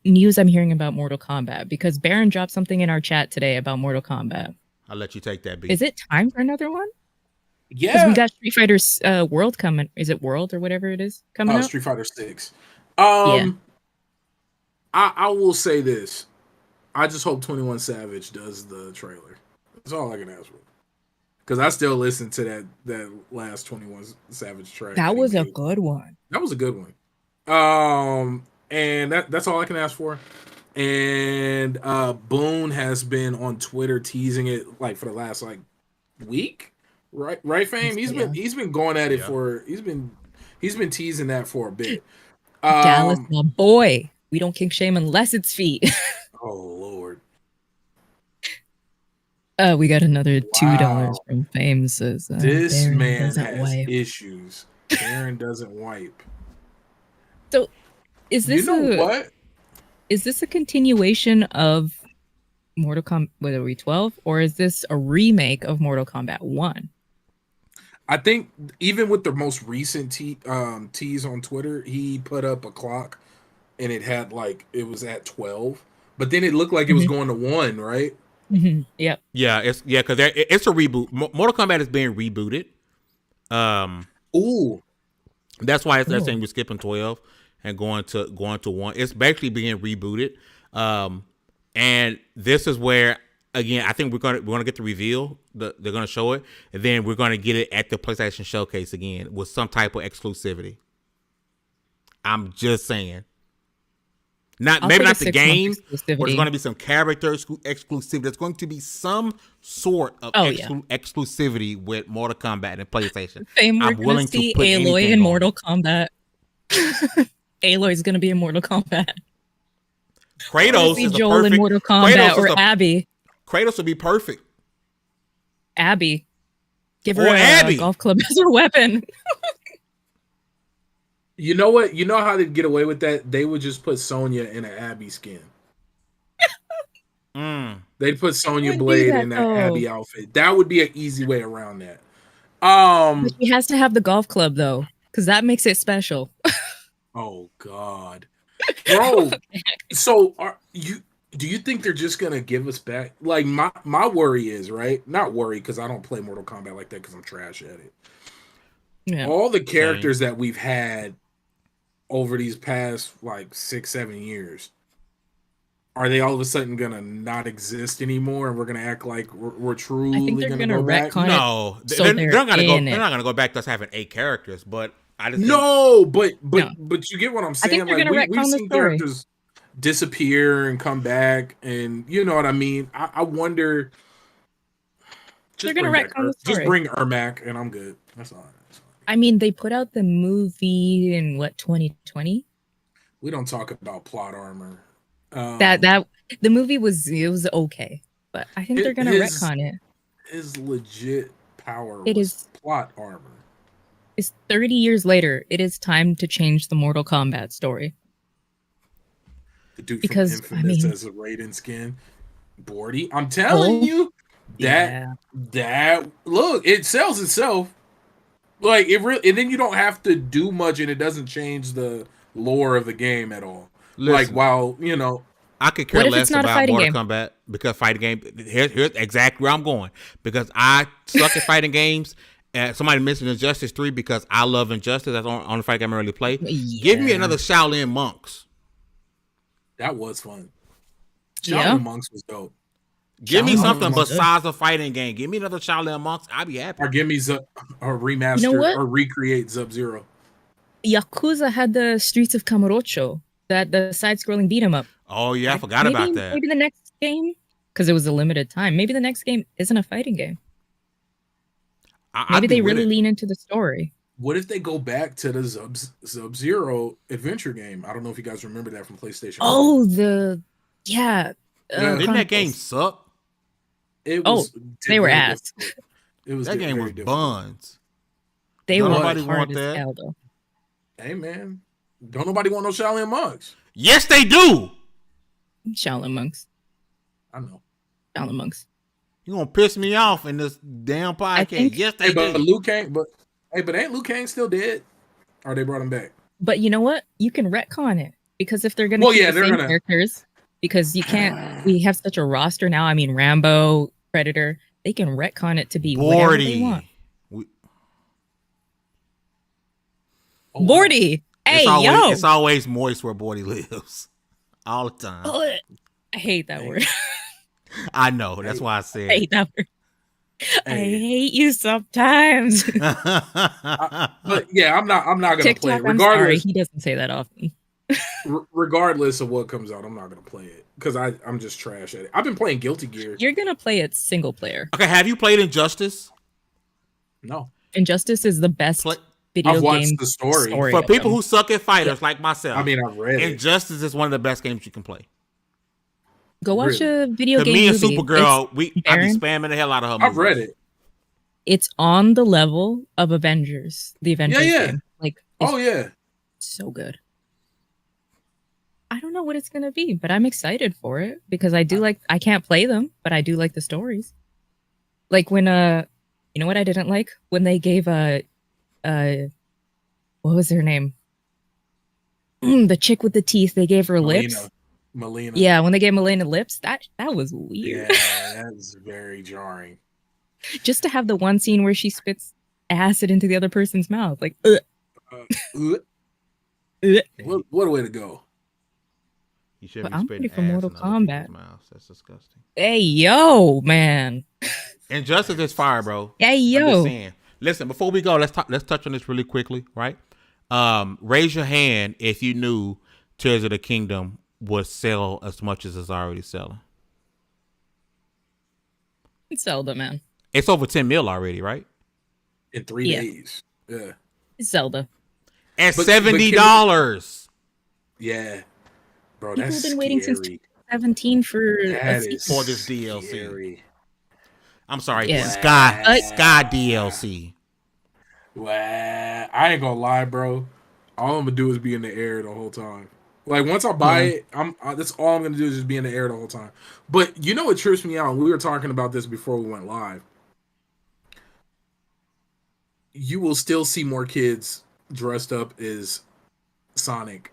news I'm hearing about Mortal Kombat? Because Baron dropped something in our chat today about Mortal Kombat. I'll let you take that beat. Is it time for another one? Because Yeah. we got Street Fighter World coming. Is it World or whatever it is coming out? Street Fighter 6. Yeah. I will say this. I just hope 21 Savage does the trailer. That's all I can ask for. Because I still listen to that last 21 Savage track. That was a good one. That was a good one. And that's all I can ask for. And Boone has been on Twitter teasing it like for the last like week. Right, Fame? He's been going at it for he's been teasing that for a bit. Dallas, my boy. We don't kink shame unless it's feet. Oh Lord. We got another $2 from Fame. Says This Baron man doesn't has wipe. issues. Baron doesn't wipe. So is this what? Is this a continuation of Mortal Kombat? What are we 12? Or is this a remake of Mortal Kombat 1? I think even with the most recent tease on Twitter, he put up a clock and it had like it was at 12, but then it looked like it was going to 1, right? Mm-hmm. Yep. Yeah, because it's a reboot. Mortal Kombat is being rebooted. Ooh, That's why they're Cool. saying we're skipping 12 and going to 1. It's basically being rebooted. And this is where, again, I think we're gonna get the reveal. They're gonna show it, and then we're gonna get it at the PlayStation Showcase again with some type of exclusivity. I'm just saying. I'll Maybe take a not the 6-month game, but exclusivity. there's going to be some character exclusivity. There's going to be some sort of exclusivity with Mortal Kombat and PlayStation. Fame, we're I'm willing gonna see to put Aloy anything in on Mortal it. Kombat. Aloy's gonna be in Mortal Kombat. Kratos See is the Joel in perfect. Mortal Kombat Kratos or is the, Abby. Kratos would be perfect. Abby. Give her Or a Abby. golf club as her weapon. you know what? You know how they'd get away with that? They would just put Sonya in an Abby skin. They'd put Sonya Wouldn't do Blade that, in that though. Abby outfit. That would be an easy way around that. But she has to have the golf club though, because that makes it special. Oh God, bro. So do you think they're just gonna give us back? Like my worry is, right? Not worry because I don't play Mortal Kombat like that because I'm trash at it. Yeah. All the characters that we've had over these past like 6-7 years, are they all of a sudden gonna not exist anymore, and we're gonna act like we're truly I think they're gonna gonna go back? retcon No, so they're they're not gonna go. in They're it. not gonna go back to us having 8 characters. But I just think, No, but No. you get what I'm I saying. think they're Like gonna we've retcon the seen story. characters disappear and come back, and you know what I mean. I wonder. They're gonna retcon the Just story. bring Ermac, and I'm good. That's all. I mean, they put out the movie in 2020. We don't talk about plot armor. That the movie was okay, but I think they're gonna retcon it. His legit power It was is- plot armor. It's 30 years later. It is time to change the Mortal Kombat story. The dude Because, from I Infamous mean- has a Raiden skin. Bordy, I'm telling you that look, it sells itself. Like it really, and then you don't have to do much, and it doesn't change the lore of the game at all. Like Listen. while you know, I could care What if less it's not a about fighting Mortal game? Kombat because fighting game. Here's exactly where I'm going because I suck at fighting games. Somebody mentioned Injustice 3 because I love Injustice. That's the only fighting game I really play. Give me Yeah. another Shaolin Monks. that was fun. Yeah. Shaolin Monks was dope. Give me Shaolin something Monks. besides a fighting game. Give me another Shaolin Monks. I'll be happy. Or give me or remaster You know what? or recreate Sub-Zero. Yakuza had the Streets of Kamurocho, the side-scrolling beat 'em up. Oh yeah, I forgot about that. Maybe the next game, because it was a limited time. Maybe the next game isn't a fighting game. Maybe they really lean into the story. What if they go back to the Sub-Zero adventure game? I don't know if you guys remember that from PlayStation. Oh, Yeah. Didn't that game suck? It Oh, was they were very ass. difficult. It was That game very was difficult. buns. They were Nobody hard want as that. hell, though. Hey man, don't nobody want no Shaolin Monks. Yes, they do. Shaolin Monks. I know. Shaolin Monks. You gonna piss me off in this damn podcast? think- Yes, they Hey, but do. Liu Kang, but ain't Liu Kang still dead? Or they brought him back? But you know what? You can retcon it because if they're gonna Well, keep yeah, the they're same gonna- characters, because you can't. We have such a roster now. I mean, Rambo, Predator. They can retcon it to be whatever they want. We- Oh, wow. Bordy. Hey, it's always moist where Bordy lives. All the time. Ugh. I hate that word. I know. That's why I I said. hate that word. I Hey. hate you sometimes. But yeah, I'm not gonna play TikTok, it. I'm sorry. Regardless, He doesn't say that often. regardless of what comes out, I'm not gonna play it because I'm just trash at it. I've been playing Guilty Gear. You're gonna play it single player. Okay, have you played Injustice? No, Injustice is the best Play- video I've watched game the story. For of people them. who suck at fighters like myself, I mean, I've read it. Injustice is one of the best games you can play. Go watch Really? a video To game me and movie. Supergirl, I be Baron? spamming the hell out of her. I've read movies. it. It's on the level of Avengers, the Avengers yeah. game. Like, it's Oh yeah, so good. I don't know what it's gonna be, but I'm excited for it because I do like. I can't play them, but I do like the stories. Like when you know what I didn't like when they gave what was her name? The chick with the teeth. They gave her lips. Melina. Yeah, when they gave Melina lips, that was weird. Yeah, that's very jarring. Just to have the one scene where she spits acid into the other person's mouth. Like, what a way to go. You should But be I'm spitting ready for ass Mortal in other people's Kombat. mouths. That's disgusting. Hey, yo, man. Injustice is fire, bro. Hey, I'm just yo. saying. Listen, before we go, let's touch on this really quickly, right? Raise your hand if you knew Tears of the Kingdom would sell as much as it's already selling. It's Zelda, man. It's over 10 mil already, right? In 3 days. Yeah. It's Zelda. At But $70. Yeah. Bro, People that's have been waiting since 2017 for For this DLC. Scary. I'm sorry, Yeah. Sky DLC. Wow. I ain't gonna lie, bro. All I'm gonna do is be in the air the whole time. Like once I buy it, that's all I'm gonna do is just be in the air the whole time. But you know what trips me out? We were talking about this before we went live. You will still see more kids dressed up as Sonic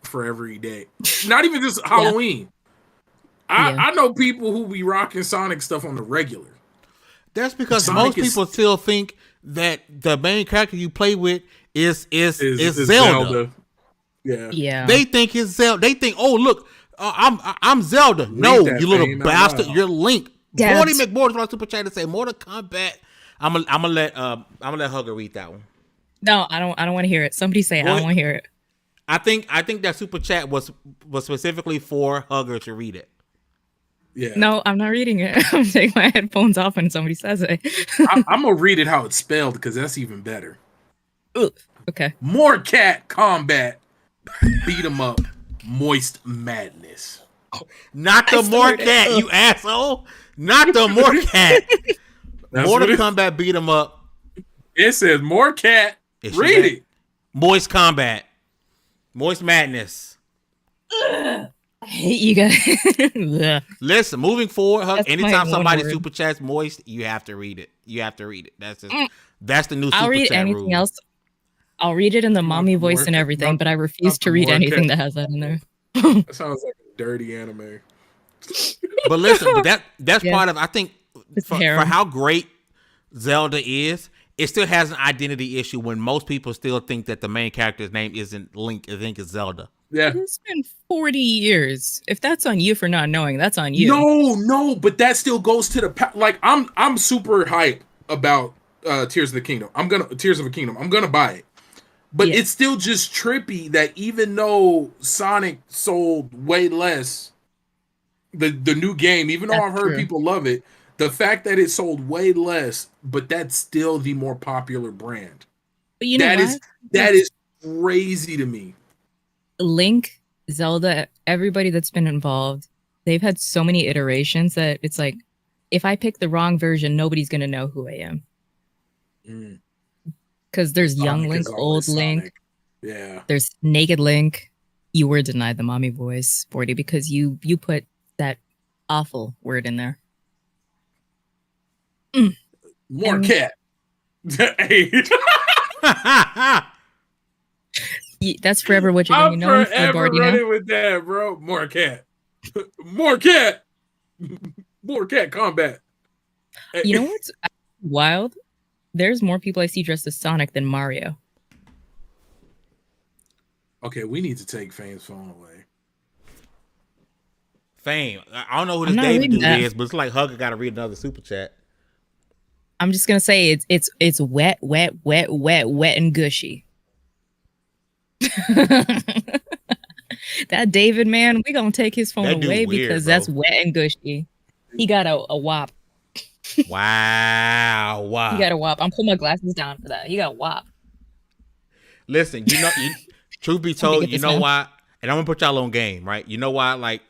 for every day. Not even just Halloween. I know people who be rocking Sonic stuff on the regular. That's because most people still think that the main character you play with is Zelda. Yeah. They think it's Zelda. They think, oh look, I'm Zelda. No, you little bastard, you're Link. Morty McBoard is on Super Chat to say Mortal Kombat. I'm gonna let Hugger read that one. No, I don't want to hear it. Somebody say it. I don't want to hear it. I think that Super Chat was specifically for Hugger to read it. Yeah. No, I'm not reading it. I'm taking my headphones off when somebody says it. I'm gonna read it how it's spelled because that's even better. Ooh, okay. More cat combat, beat 'em up, moist madness. Not the more cat, you asshole. Not the more cat. Mortal Kombat beat 'em up. It says more cat. Read it. Moist combat. Moist madness. I hate you guys. Listen, moving forward, anytime somebody word. super chats moist, you have to read it. You have to read it. That's the new super chat I'll read anything rule. else. I'll read it in the mommy voice and everything, but I refuse to read anything that has that in there. That sounds like a dirty anime. But listen, that's part of, I think, for harem. how great Zelda is, it still has an identity issue when most people still think that the main character's name isn't Link. They think it's Zelda. Yeah. It's been 40 years. If that's on you for not knowing, that's on you. No, but that still goes to the like. I'm super hype about Tears of the Kingdom. I'm gonna buy it, but it's still just trippy that even though Sonic sold way less, the new game, even though I've heard people love it, the fact that it sold way less, but that's still the more popular brand. But you know that is crazy to me. Link, Zelda, everybody that's been involved, they've had so many iterations that it's like, if I pick the wrong version, nobody's going to know who I am. Because there's young Link, old Link. Yeah. There's naked Link. You were denied the mommy voice, Sporty, because you put that awful word in there. More cat. Hey. That's forever what you're going to be known for, forever running with that, bro. More cat. More cat. More cat combat. You know what's wild? There's more people I see dressed as Sonic than Mario. Okay, we need to take Fame's phone away. Fame. I don't know who this David dude is, but it's like Hugger got to read another super chat. I'm just gonna say it's wet, and gushy. That David man, we gonna take his phone away because that's wet and gushy. He got a wop. Wow. He got a wop. I'm putting my glasses down for that. He got a wop. Listen, truth be told, you know why? And I'm gonna put y'all on game, right? You know why? Like,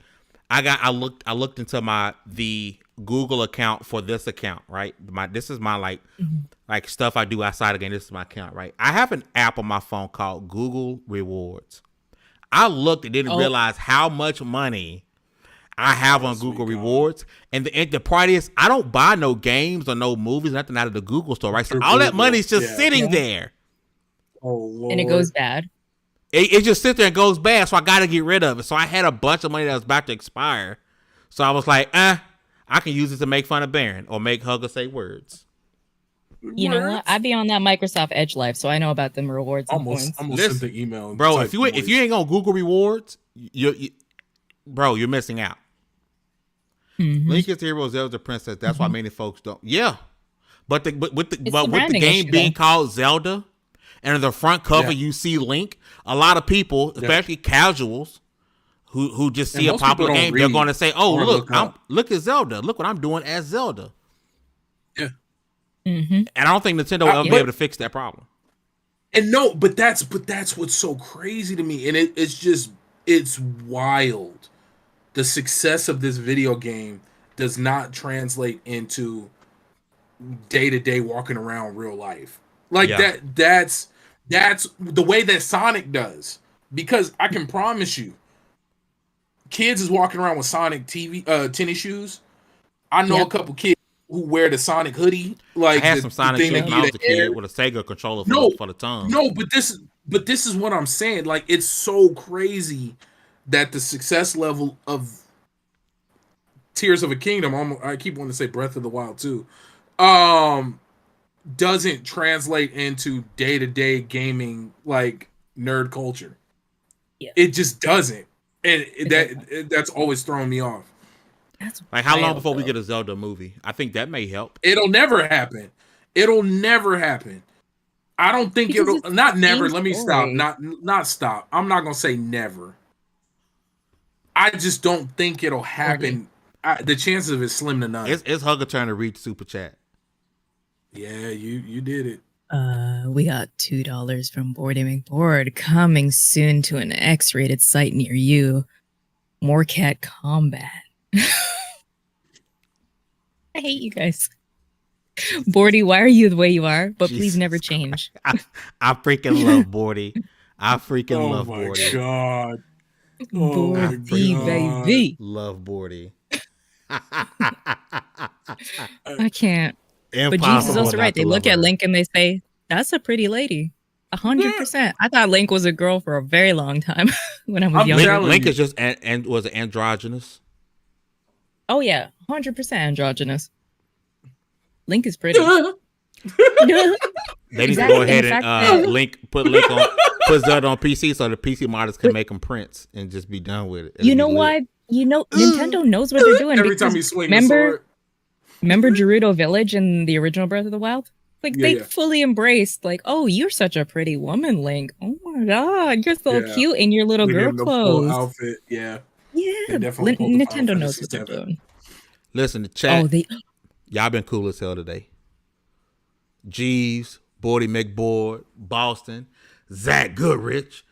I looked into the Google account for this account, right? This is my like stuff I do outside of game. This is my account, right? I have an app on my phone called Google Rewards. I looked and didn't realize how much money I have on Google Rewards. And the part is, I don't buy no games or no movies, nothing out of the Google store, right? So all that money is just sitting there. Oh, Lord. And it goes bad. It just sits there and goes bad, so I got to get rid of it. So I had a bunch of money that was about to expire. So I was like, I can use it to make fun of Baron or make Hugger say words. You know what? I be on that Microsoft Edge life, so I know about them rewards and points. Almost sent the email, bro. If you ain't on Google rewards, you're missing out. Mm-hmm. Link is the hero, Zelda princess. That's why many folks don't. Yeah, but with the game issue, being called Zelda, and on the front cover you see Link, a lot of people, especially casuals, who just see a popular game, they're going to say, "Oh, look at Zelda. Look what I'm doing as Zelda." Yeah, and I don't think Nintendo will ever be able to fix that problem. And no, but that's what's so crazy to me, and it's wild. The success of this video game does not translate into day-to-day walking around real life. Like that's the way that Sonic does. Because I can promise you, kids is walking around with Sonic tennis shoes. I know a couple kids who wear the Sonic hoodie. Like I had some Sonic shoes when I was a kid with a Sega controller for the tongue. No, but this is what I'm saying. Like, it's so crazy that the success level of Tears of a Kingdom, I keep wanting to say Breath of the Wild too, doesn't translate into day-to-day gaming, like, nerd culture. Yeah. It just doesn't. And that's always thrown me off. That's like, how long before we get a Zelda movie? I think that may help. It'll never happen. I don't think it'll not never. Let me stop. Not stop. I'm not gonna say never. I just don't think it'll happen. The chances of it slim to none. It's Hugger turn to read super chat. Yeah, you did it. We got $2 from Boardy McBoard coming soon to an X-rated site near you. Mortal Kombat. I hate you guys. Boardy, why are you the way you are? But please never change. I freaking love Boardy. I freaking love Boardy. God. Boardy, baby. Love Boardy. I can't. Impossible. But Jesus is also right. They look at Link and they say, that's a pretty lady. 100%. I thought Link was a girl for a very long time when I was younger. Link is just was androgynous. Oh yeah, 100% androgynous. Link is pretty. They need to go ahead and put Zelda on PC so the PC modders can make them prints and just be done with it. You know why? Nintendo knows what they're doing. Every time you swing the sword. Remember Gerudo Village in the original Breath of the Wild? Like, they fully embraced, like, oh, you're such a pretty woman, Link. Oh my God, you're so cute in your little girl clothes. Outfit. Yeah. Nintendo knows what they're doing. Listen, the chat. Y'all been cool as hell today. Jeeves, Boardy McBoard, Boston, Zach Goodrich,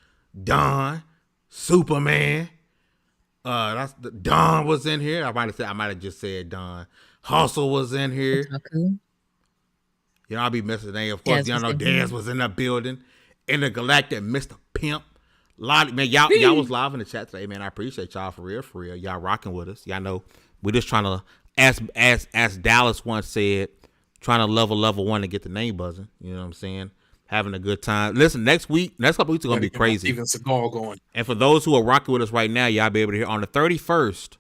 Don, Superman. Don was in here. I might have just said Don. Hustle was in here. You know, I'll be missing the name. Of course, y'all know Daz was in the building. Intergalactic Mr. Pimp. Man, y'all was live in the chat today, man. I appreciate y'all for real. Y'all rocking with us. Y'all know we're just trying to, as Dallas once said, trying to level 1 to get the name buzzing. You know what I'm saying? Having a good time. Listen, next couple weeks are gonna be crazy. Even Seagal going. And for those who are rocking with us right now, y'all be able to hear on the 31st.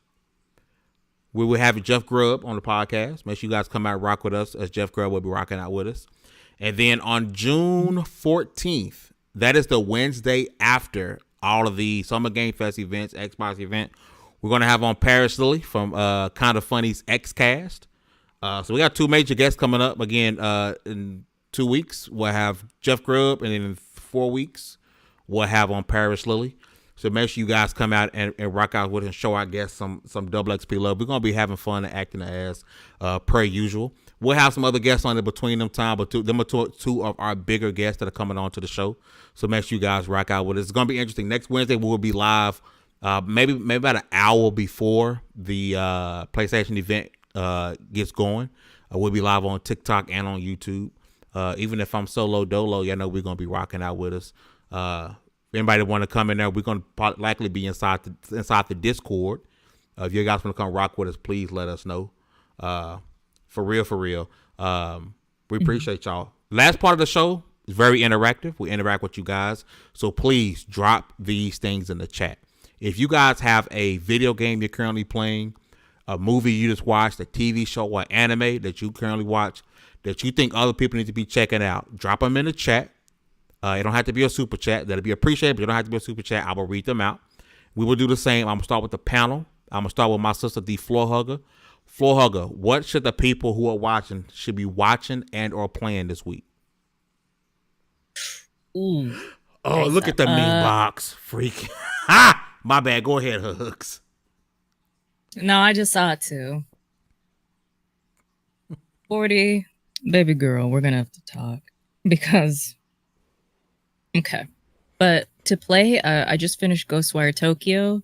We will have Jeff Grubb on the podcast. Make sure you guys come out and rock with us, as Jeff Grubb will be rocking out with us. And then on June 14th, that is the Wednesday after all of the Summer Game Fest events, Xbox event, we're going to have on Paris Lilly from Kind of Funny's Xcast. So we got 2 major guests coming up. Again, in 2 weeks, we'll have Jeff Grubb, and then in 4 weeks, we'll have on Paris Lilly. So make sure you guys come out and rock out with us and show our guests some double XP love. We're going to be having fun and acting as per usual. We'll have some other guests on it between them time, but them are two of our bigger guests that are coming on to the show. So make sure you guys rock out with us. It's going to be interesting. Next Wednesday, we'll be live maybe about an hour before the PlayStation event gets going. We'll be live on TikTok and on YouTube. Even if I'm solo dolo, y'all know we're going to be rocking out with us. Anybody want to come in there, we're going to likely be inside the Discord. If you guys want to come rock with us, please let us know. For real. We appreciate y'all. Last part of the show is very interactive. We interact with you guys. So please drop these things in the chat. If you guys have a video game you're currently playing, a movie you just watched, a TV show or anime that you currently watch that you think other people need to be checking out. Drop them in the chat. It don't have to be a super chat. That'll be appreciated, but it don't have to be a super chat. I will read them out. We will do the same. I'm going to start with the panel. I'm going to start with my sister, the Floor Hugger. Floor Hugger, what should the people who are watching should be watching and or playing this week? Ooh. Oh, Okay, look so, at the meme box. Freak. Ha! My bad. Go ahead, Hooks. No, I just saw it too. 40, baby girl, we're gonna have to talk because okay. But to play, I just finished Ghostwire Tokyo.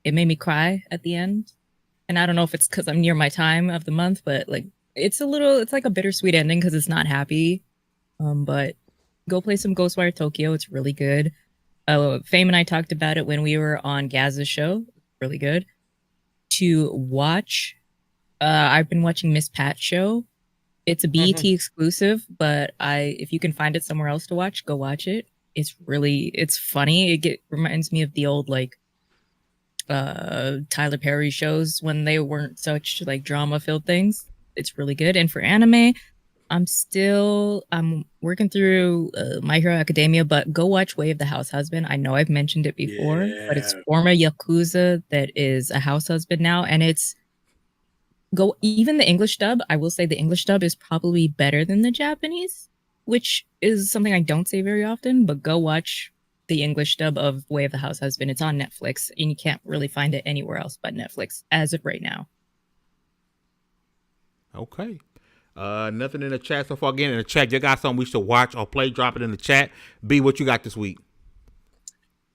It made me cry at the end. And I don't know if it's because I'm near my time of the month, but like it's like a bittersweet ending because it's not happy. But go play some Ghostwire Tokyo. It's really good. Fame and I talked about it when we were on Gaz's show. Really good. To watch, I've been watching Miss Pat's show. It's a BET exclusive, but if you can find it somewhere else to watch, go watch it. It's funny. It reminds me of the old like Tyler Perry shows when they weren't such like drama filled things. It's really good. And for anime, I'm working through My Hero Academia, but go watch Way of the House Husband. I know I've mentioned it before, but it's former Yakuza that is a house husband now, and even the English dub. I will say the English dub is probably better than the Japanese, which is something I don't say very often, but go watch the English dub of Way of the House Husband. It's on Netflix, and you can't really find it anywhere else but Netflix as of right now. Okay. Nothing in the chat so far. Again, in the chat, you got something we should watch or play, drop it in the chat. B, what you got this week?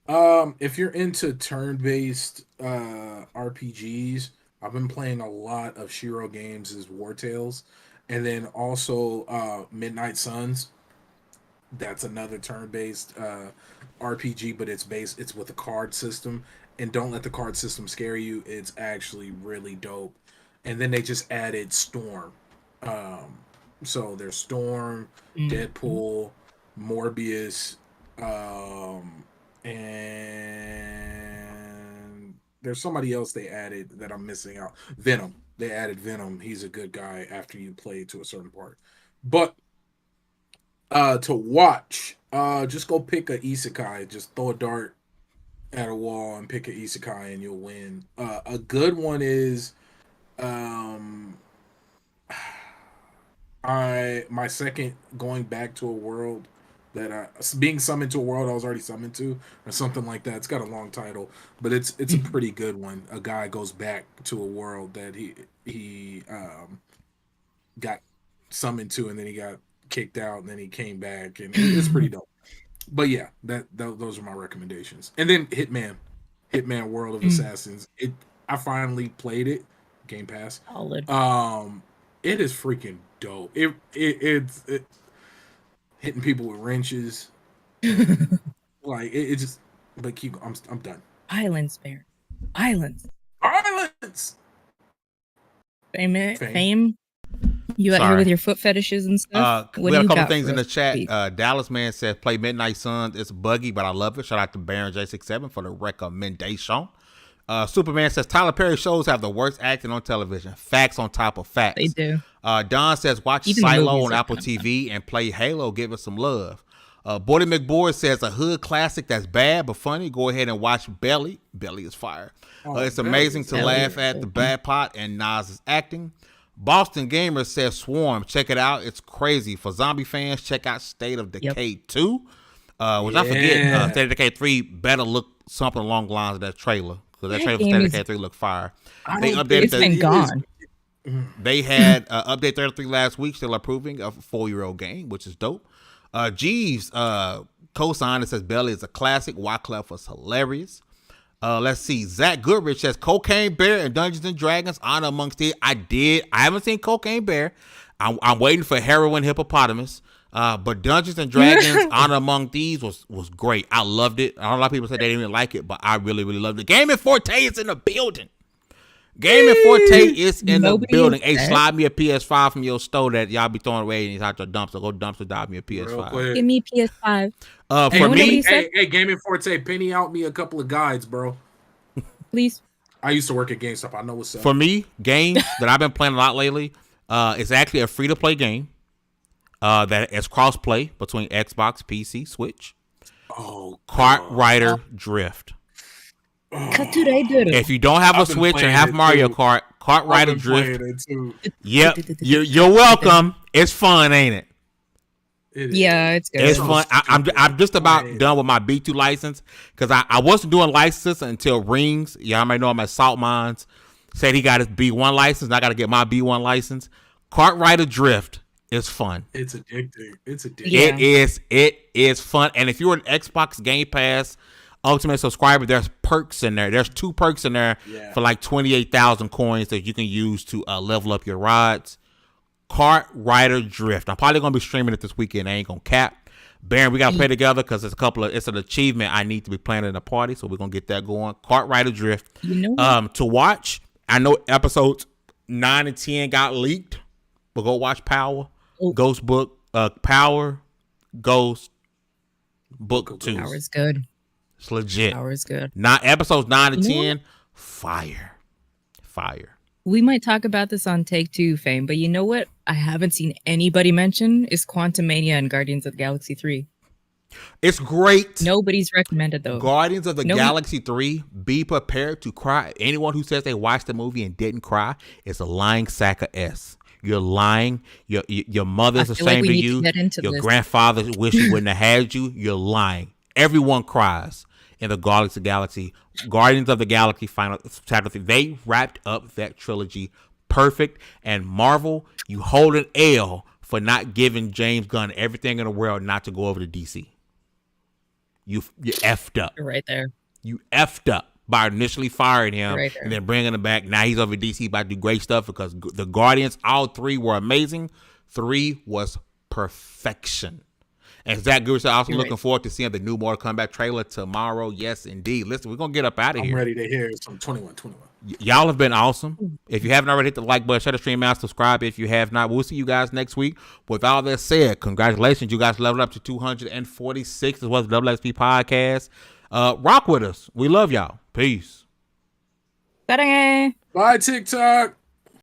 If you're into turn-based RPGs, I've been playing a lot of Shiro Games' War Tales, and then also Midnight Suns. That's another turn-based RPG, but it's with a card system. And don't let the card system scare you. It's actually really dope. And then they just added Storm. So there's Storm, Deadpool, Morbius, and there's somebody else they added that I'm missing out. Venom. They added Venom. He's a good guy after you play to a certain part. But to watch, just go pick a isekai. Just throw a dart at a wall and pick an isekai and you'll win. A good one is my second going back to a world that being summoned to a world I was already summoned to, or something like that. It's got a long title, but it's a pretty good one. A guy goes back to a world that he got summoned to, and then he got kicked out, and then he came back, and it's pretty dope. But yeah, those are my recommendations. And then Hitman World of Assassins. I finally played it, Game Pass. Solid. It is freaking dope. It's hitting people with wrenches. Like it just. But I'm done. Islands, Bear. Islands. Fame. You out here with your foot fetishes and stuff? We have a couple things in the chat. Dallas Man says, play Midnight Suns. It's buggy, but I love it. Shout out to Baron J67 for the recommendation. Superman says, Tyler Perry shows have the worst acting on television. Facts on top of facts. They do. Don says, watch Silo on Apple TV and play Halo. Give it some love. Bordy McBoard says, a hood classic that's bad but funny. Go ahead and watch Belly. Belly is fire. It's amazing to laugh at the bad pot and Nas's acting. Boston Gamer says Swarm. Check it out. It's crazy. For zombie fans, check out State of Decay 2. Which I forget, State of Decay 3 better look something along the lines of that trailer. Because that trailer for State of Decay 3 look fire. They updated it's been gone. They had update 33 last week, still approving of a 4-year-old game, which is dope. Jeeves co-signed, it says Belly is a classic. Wyclef was hilarious. Let's see. Zach Goodrich says Cocaine Bear and Dungeons and Dragons Honor Amongst Thieves. I haven't seen Cocaine Bear. I'm waiting for Heroin Hippopotamus. But Dungeons and Dragons Honor Among Thieves was great. I loved it. I know a lot of people said they didn't even like it, but I really, really loved it. Gaming Forte is in the building. Gaming Forte is in the building. Hey, slide me a PS5 from your store that y'all be throwing away and it's out your dumpster. Go dumpster dive me a PS5. Give me PS5. For me, hey, Gaming Forte, penny out me a couple of guides, bro. Please. I used to work at GameStop. I know what's up. For me, games that I've been playing a lot lately, it's actually a free-to-play game. that is crossplay between Xbox, PC, Switch. Oh, Kart Rider Drift. If you don't have a Switch and have Mario Kart, Kart Rider Drift. Yep, you're welcome. It's fun, ain't it? Yeah, it's good. It's fun. I'm just about done with my B2 license because I wasn't doing licenses until Rings. Y'all might know I'm at Salt Mines. Said he got his B1 license. And I got to get my B1 license. Kart Rider Drift is fun. It's addicting. Yeah. It is fun. And if you're an Xbox Game Pass Ultimate subscriber, there's perks in there. There's 2 perks in there for like 28,000 coins that you can use to level up your rides. Kart Rider Drift. I'm probably gonna be streaming it this weekend. I ain't gonna cap. Baron, we gotta play together because it's an achievement I need to be playing in a party, so we're gonna get that going. Kart Rider Drift. You know To watch. I know episodes 9 and 10 got leaked, but go watch Power. Ghost Book. Power. Ghost Book 2. Power's good. It's legit. Power's good. Episodes 9 and 10. Fire. We might talk about this on Take Two fame, but you know what I haven't seen anybody mention is Quantumania and Guardians of the Galaxy 3. It's great. Nobody's recommended though. Guardians of the Galaxy 3, be prepared to cry. Anyone who says they watched the movie and didn't cry is a lying sack of S. You're lying. Your mother's the same to you. Your grandfather wish he wouldn't have had you. You're lying. Everyone cries in the Guardians of the Galaxy final chapter 3. They wrapped up that trilogy perfect. And Marvel, you hold an L for not giving James Gunn everything in the world not to go over to DC. You effed up. You're right there. You effed up by initially firing him and then bringing him back. Now he's over DC about to do great stuff because the Guardians, all 3 were amazing. 3 was perfection. And Zach Guru said, also looking forward to seeing the new Mortal Kombat trailer tomorrow. Yes, indeed. Listen, we're going to get up out of here. I'm ready to hear some 21. Y'all have been awesome. If you haven't already, hit the like button, share the stream out, subscribe if you have not. We'll see you guys next week. With all that said, congratulations. You guys leveled up to 246 as well as the WXP podcast. Rock with us. We love y'all. Peace. Bye, Bye, TikTok.